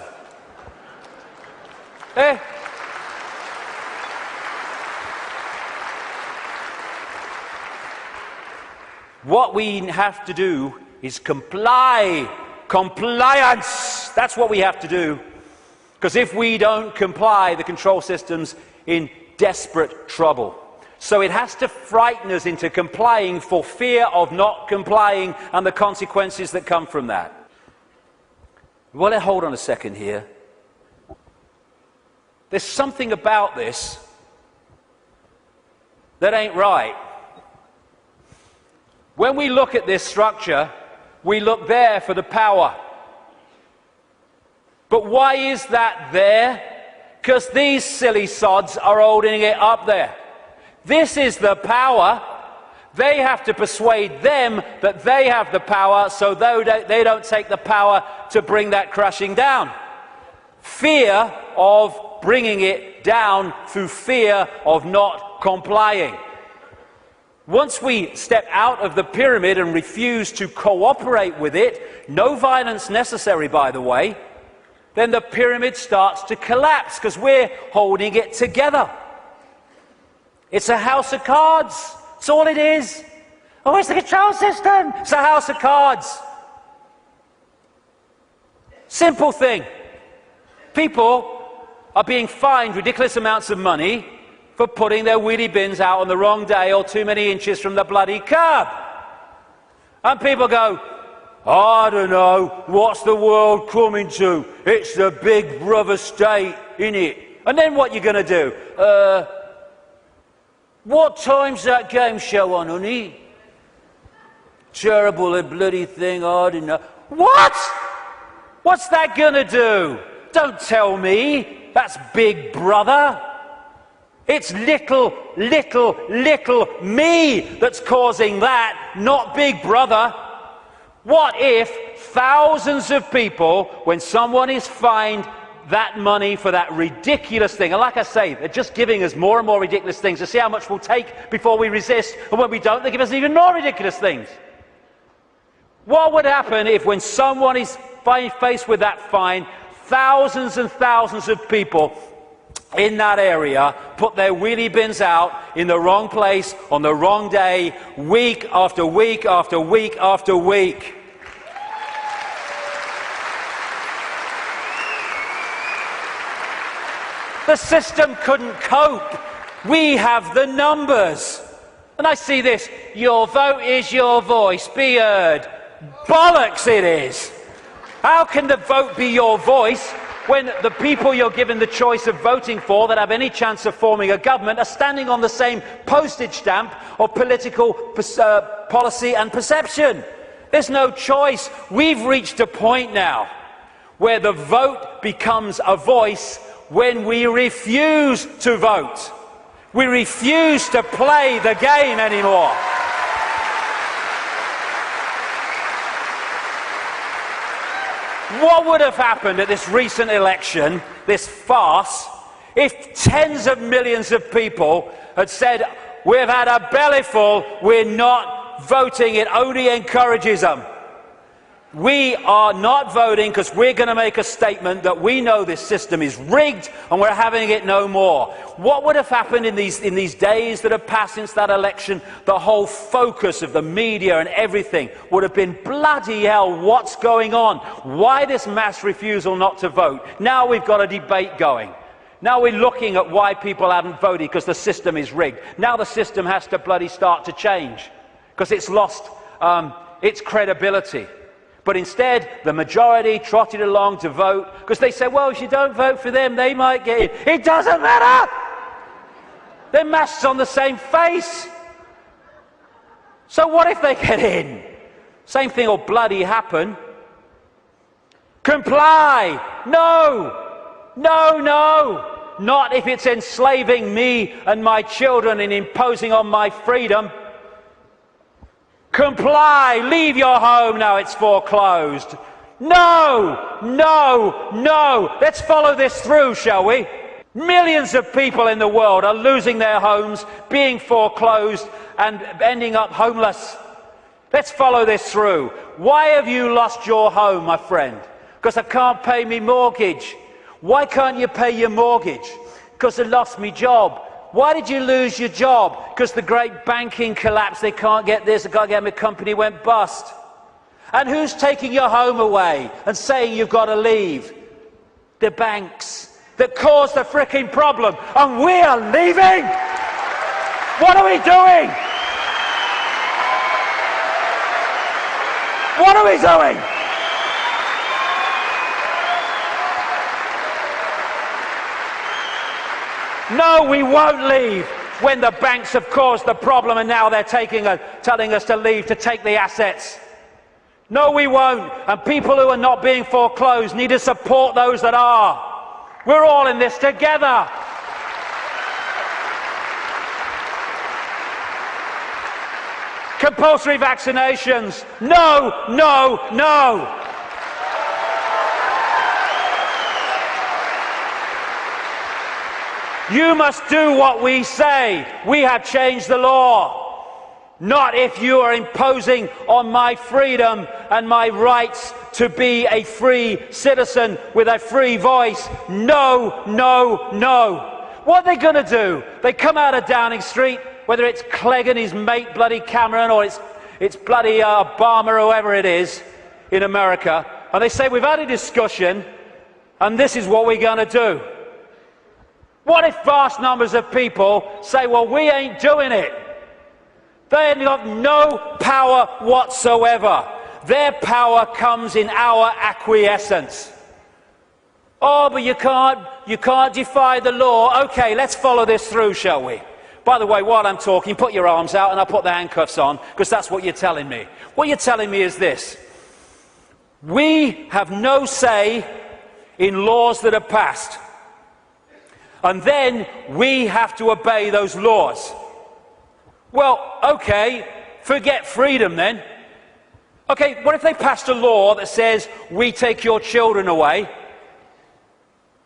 [SPEAKER 1] What we have to do is comply. Compliance! That's what we have to do. Because if we don't comply, the control system's in desperate trouble. So it has to frighten us into complying for fear of not complying and the consequences that come from that. Well, hold on a second here. There's something about this that ain't right. When we look at this structure, we look there for the power. But why is that there? Because these silly sods are holding it up there. This is the power. They have to persuade them that they have the power, so they don't take the power to bring that crashing down. Fear of bringing it down through fear of not complying. Once we step out of the pyramid and refuse to cooperate with it, no violence necessary, by the way, then the pyramid starts to collapse because we're holding it together. It's a house of cards. That's all it is. Oh, it's the control system. It's a house of cards. Simple thing. People are being fined ridiculous amounts of money for putting their wheelie bins out on the wrong day or too many inches from the bloody curb. And people go, I don't know, what's the world coming to? It's the big brother state, innit? And then what you going to do? What time's that game show on, honey? Terrible, a bloody thing, I don't know. What? What's that gonna do? Don't tell me that's Big Brother. It's little me that's causing that, not Big Brother. What if thousands of people, when someone is fined that money for that ridiculous thing, and like I say, they're just giving us more and more ridiculous things to see how much we'll take before we resist, and when we don't, they give us even more ridiculous things. What would happen if, when someone is faced with that fine, thousands and thousands of people in that area put their wheelie bins out in the wrong place on the wrong day, week after week after week after week? The system couldn't cope. We have the numbers. And I see this, your vote is your voice, be heard. Bollocks it is. How can the vote be your voice when the people you're given the choice of voting for that have any chance of forming a government are standing on the same postage stamp of political policy and perception? There's no choice. We've reached a point now where the vote becomes a voice when we refuse to vote. We refuse to play the game anymore. What would have happened at this recent election, this farce, if tens of millions of people had said, we've had a bellyful, we're not voting, it only encourages them? We are not voting because we're going to make a statement that we know this system is rigged and we're having it no more. What would have happened in these days that have passed since that election? The whole focus of the media and everything would have been, bloody hell, what's going on? Why this mass refusal not to vote? Now we've got a debate going. Now we're looking at why people haven't voted, because the system is rigged. Now the system has to bloody start to change because it's lost its credibility. But instead, the majority trotted along to vote because they said, well, if you don't vote for them, they might get in. It doesn't matter! They're masks on the same face. So what if they get in? Same thing will bloody happen. Comply! No! No, no! Not if it's enslaving me and my children and imposing on my freedom. Comply, leave your home now it's foreclosed. No, no, no. Let's follow this through, shall we? Millions of people in the world are losing their homes, being foreclosed and ending up homeless. Let's follow this through. Why have you lost your home, my friend? Because I can't pay me mortgage. Why can't you pay your mortgage? Because I lost my job. Why did you lose your job? Because the great banking collapse, they can't get this, they can't get my company went bust. And who's taking your home away and saying you've got to leave? The banks that caused the frickin' problem, and we are leaving? What are we doing? What are we doing? No, we won't leave when the banks have caused the problem and now they're telling us to leave to take the assets. No, we won't. And people who are not being foreclosed need to support those that are. We're all in this together. Compulsory vaccinations. No, no, no. You must do what we say. We have changed the law. Not if you are imposing on my freedom and my rights to be a free citizen with a free voice. No, no, no. What are they going to do? They come out of Downing Street, whether it's Clegg and his mate bloody Cameron or it's bloody Obama or whoever it is in America, and they say, we've had a discussion and this is what we're going to do. What if vast numbers of people say, well, we ain't doing it? They have got no power whatsoever. Their power comes in our acquiescence. Oh, but you can't defy the law. Okay, let's follow this through, shall we? By the way, while I'm talking, put your arms out and I'll put the handcuffs on, because that's what you're telling me. What you're telling me is this. We have no say in laws that are passed. And then we have to obey those laws. Well, okay, forget freedom then. Okay, what if they passed a law that says, we take your children away?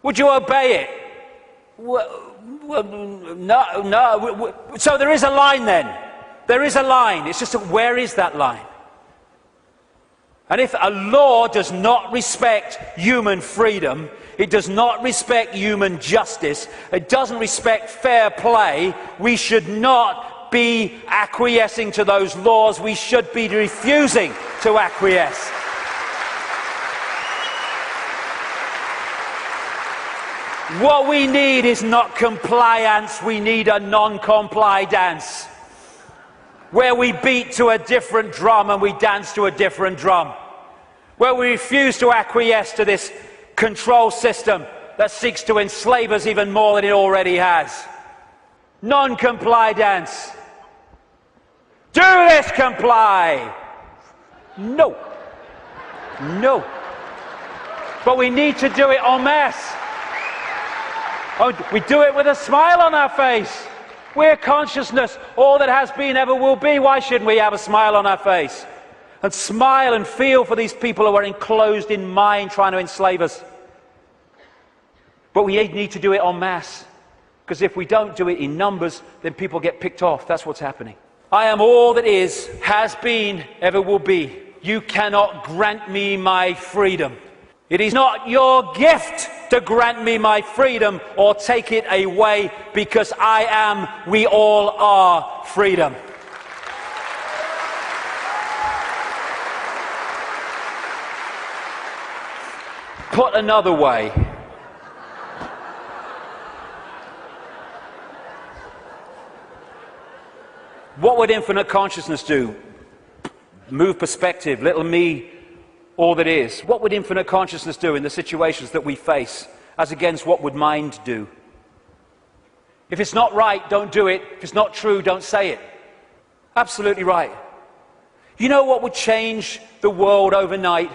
[SPEAKER 1] Would you obey it? Well, no. So there is a line then. There is a line. It's just, where is that line? And if a law does not respect human freedom, it does not respect human justice, it doesn't respect fair play, we should not be acquiescing to those laws. We should be refusing to acquiesce. What we need is not compliance, we need a non-compliance, where we beat to a different drum and we dance to a different drum, where we refuse to acquiesce to this control system that seeks to enslave us even more than it already has. Non-compliance. Do this, comply. No. No. But we need to do it en masse. Oh, we do it with a smile on our face. We're consciousness, all that has been, ever will be. Why shouldn't we have a smile on our face? And smile and feel for these people who are enclosed in mind trying to enslave us. But we need to do it en masse. Because if we don't do it in numbers, then people get picked off. That's what's happening. I am all that is, has been, ever will be. You cannot grant me my freedom. It is not your gift to grant me my freedom or take it away, because I am, we all are, freedom. Put another way, what would infinite consciousness do? Move perspective, little me, all that is. What would infinite consciousness do in the situations that we face, as against what would mind do? If it's not right, don't do it. If it's not true, don't say it. Absolutely right. You know what would change the world overnight?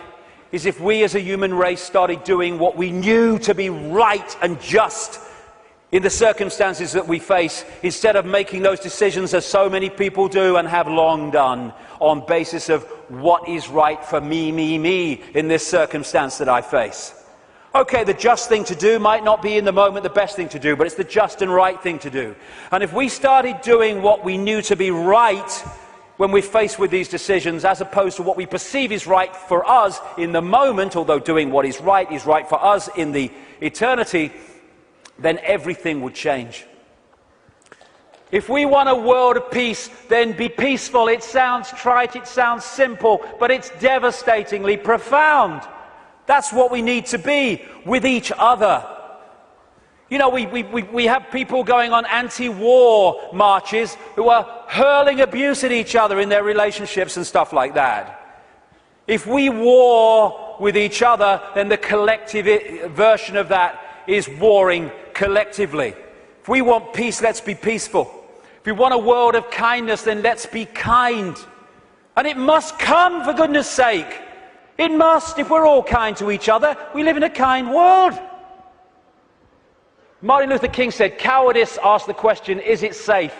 [SPEAKER 1] Is if we as a human race started doing what we knew to be right and just in the circumstances that we face, instead of making those decisions as so many people do and have long done, on basis of what is right for me in this circumstance that I face. Okay, the just thing to do might not be in the moment the best thing to do, but it's the just and right thing to do. And if we started doing what we knew to be right when we're faced with these decisions, as opposed to what we perceive is right for us in the moment, although doing what is right for us in the eternity, then everything would change. If we want a world of peace, then be peaceful. It sounds trite, it sounds simple, but it's devastatingly profound. That's what we need to be with each other. You know, we have people going on anti-war marches who are hurling abuse at each other in their relationships and stuff like that. If we war with each other, then the collective version of that is warring collectively. If we want peace, let's be peaceful. If we want a world of kindness, then let's be kind. And it must come, for goodness sake. It must, if we're all kind to each other. We live in a kind world. Martin Luther King said, cowardice asks the question, is it safe?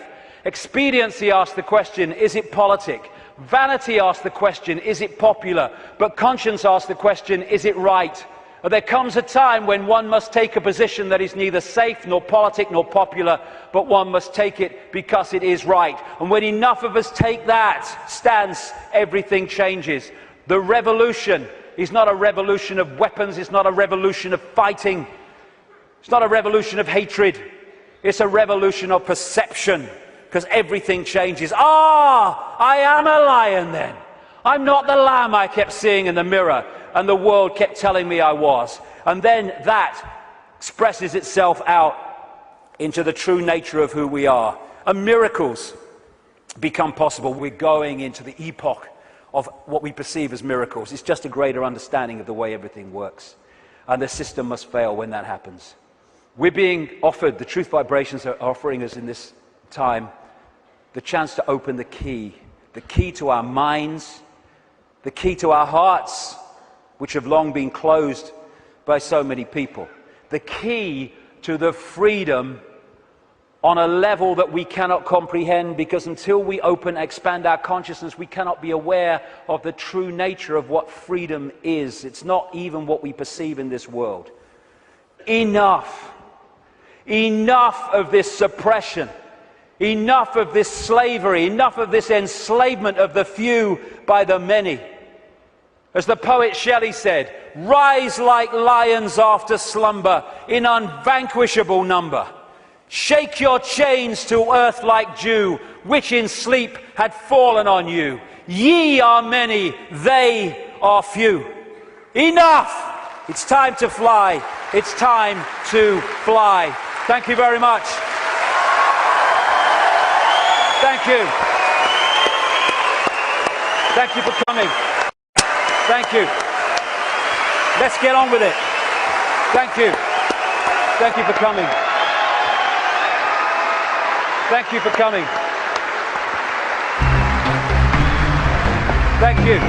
[SPEAKER 1] Expediency asks the question, is it politic? Vanity asks the question, is it popular? But conscience asks the question, is it right? There comes a time when one must take a position that is neither safe nor politic nor popular, but one must take it because it is right. And when enough of us take that stance, everything changes. The revolution is not a revolution of weapons, it's not a revolution of fighting. It's not a revolution of hatred, it's a revolution of perception, because everything changes. I am a lion then. I'm not the lamb I kept seeing in the mirror and the world kept telling me I was. And then that expresses itself out into the true nature of who we are. And miracles become possible. We're going into the epoch of what we perceive as miracles. It's just a greater understanding of the way everything works. And the system must fail when that happens. We're being offered, the truth vibrations are offering us in this time, the chance to open the key to our minds, the key to our hearts, which have long been closed by so many people. The key to the freedom on a level that we cannot comprehend, because until we expand our consciousness, we cannot be aware of the true nature of what freedom is. It's not even what we perceive in this world. Enough. Enough of this suppression. Enough of this slavery. Enough of this enslavement of the few by the many. As the poet Shelley said, rise like lions after slumber in unvanquishable number. Shake your chains to earth like dew, which in sleep had fallen on you. Ye are many, they are few. Enough! It's time to fly. It's time to fly. Thank you very much. Thank you. Thank you for coming. Thank you. Let's get on with it. Thank you. Thank you for coming. Thank you for coming. Thank you.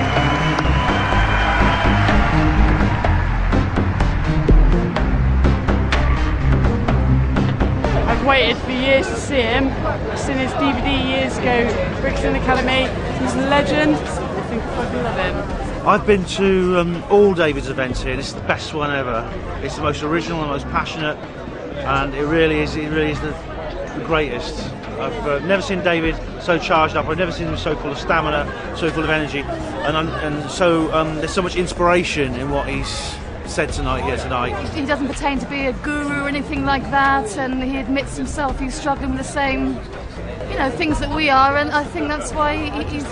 [SPEAKER 2] I've waited for years to see him. I've seen his DVD years ago, Brixton Academy. He's a legend. I think I love him.
[SPEAKER 3] I've been to all David's events here. This is the best one ever. It's the most original and most passionate, and it really is the greatest. I've never seen David so charged up. I've never seen him so full of stamina, so full of energy, and so there's so much inspiration in what he's said here tonight.
[SPEAKER 4] He doesn't pretend to be a guru or anything like that, and he admits himself he's struggling with the same, things that we are, and I think that's why he's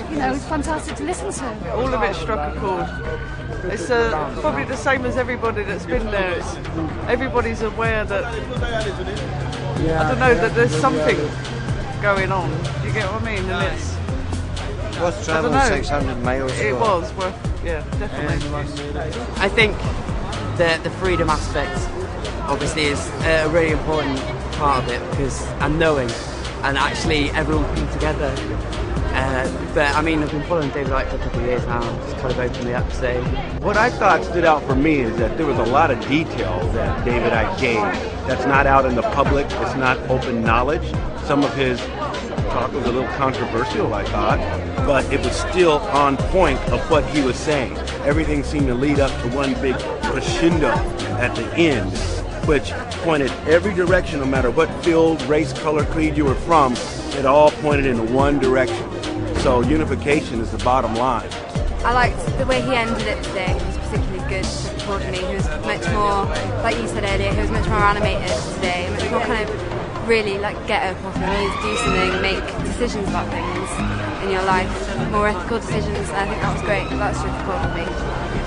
[SPEAKER 4] fantastic to listen to.
[SPEAKER 2] All of it struck a chord. It's probably the same as everybody that's been there. Everybody's aware that, I don't know, that there's something going on. Do you get what I mean? And it's
[SPEAKER 5] was travelling 600 miles.
[SPEAKER 2] It was worth, yeah, definitely.
[SPEAKER 6] I think the freedom aspect obviously is a really important part of it, because and knowing and actually everyone coming together. But I mean, I've been following David Icke for a couple of years now, and just kind of opened me up. So
[SPEAKER 7] what I thought stood out for me is that there was a lot of detail that David Icke gave that's not out in the public. It's not open knowledge. Some of his talk was a little controversial, I thought, but it was still on point of what he was saying. Everything seemed to lead up to one big crescendo at the end, which pointed every direction, no matter what field, race, color, creed you were from. It all pointed in one direction. So unification is the bottom line.
[SPEAKER 8] I liked the way he ended it today. It was particularly good for me. He was much more, like you said earlier, he was much more animated today, much more kind of really like get up off your knees, do something, make decisions about things in your life, more ethical decisions. I think that was great. That's just cool for me.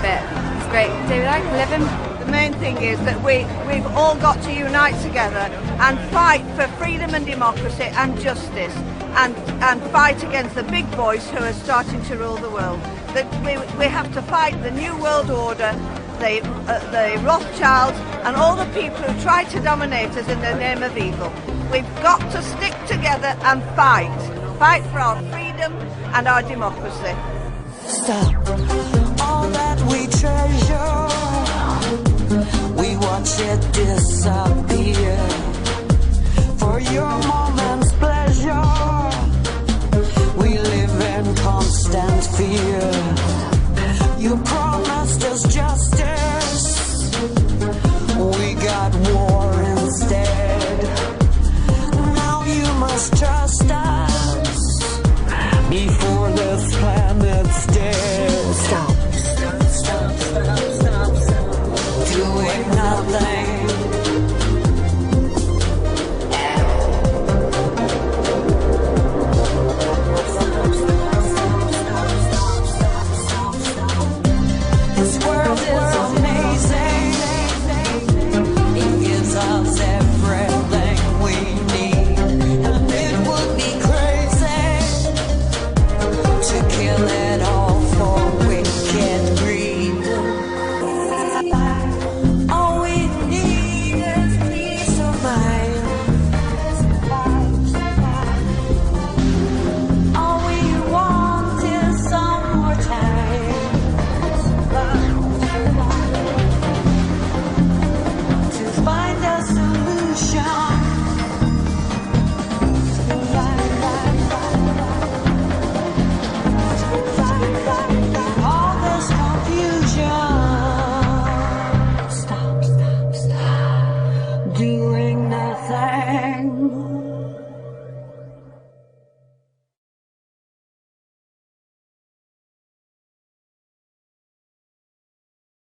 [SPEAKER 8] But it's great. David Icke, live him.
[SPEAKER 9] The main thing is that we've all got to unite together and fight for freedom and democracy and justice, and fight against the big boys who are starting to rule the world. That we have to fight the New World Order, the Rothschilds, and all the people who try to dominate us in the name of evil. We've got to stick together and fight for our freedom and our democracy.
[SPEAKER 10] Stop all that we treasure. We watch it disappear for your moment's pleasure. We live in constant fear. You promised us justice. We got war instead. Now you must trust us before this planet's dead. Stop. Doing nothing. This world is doing nothing.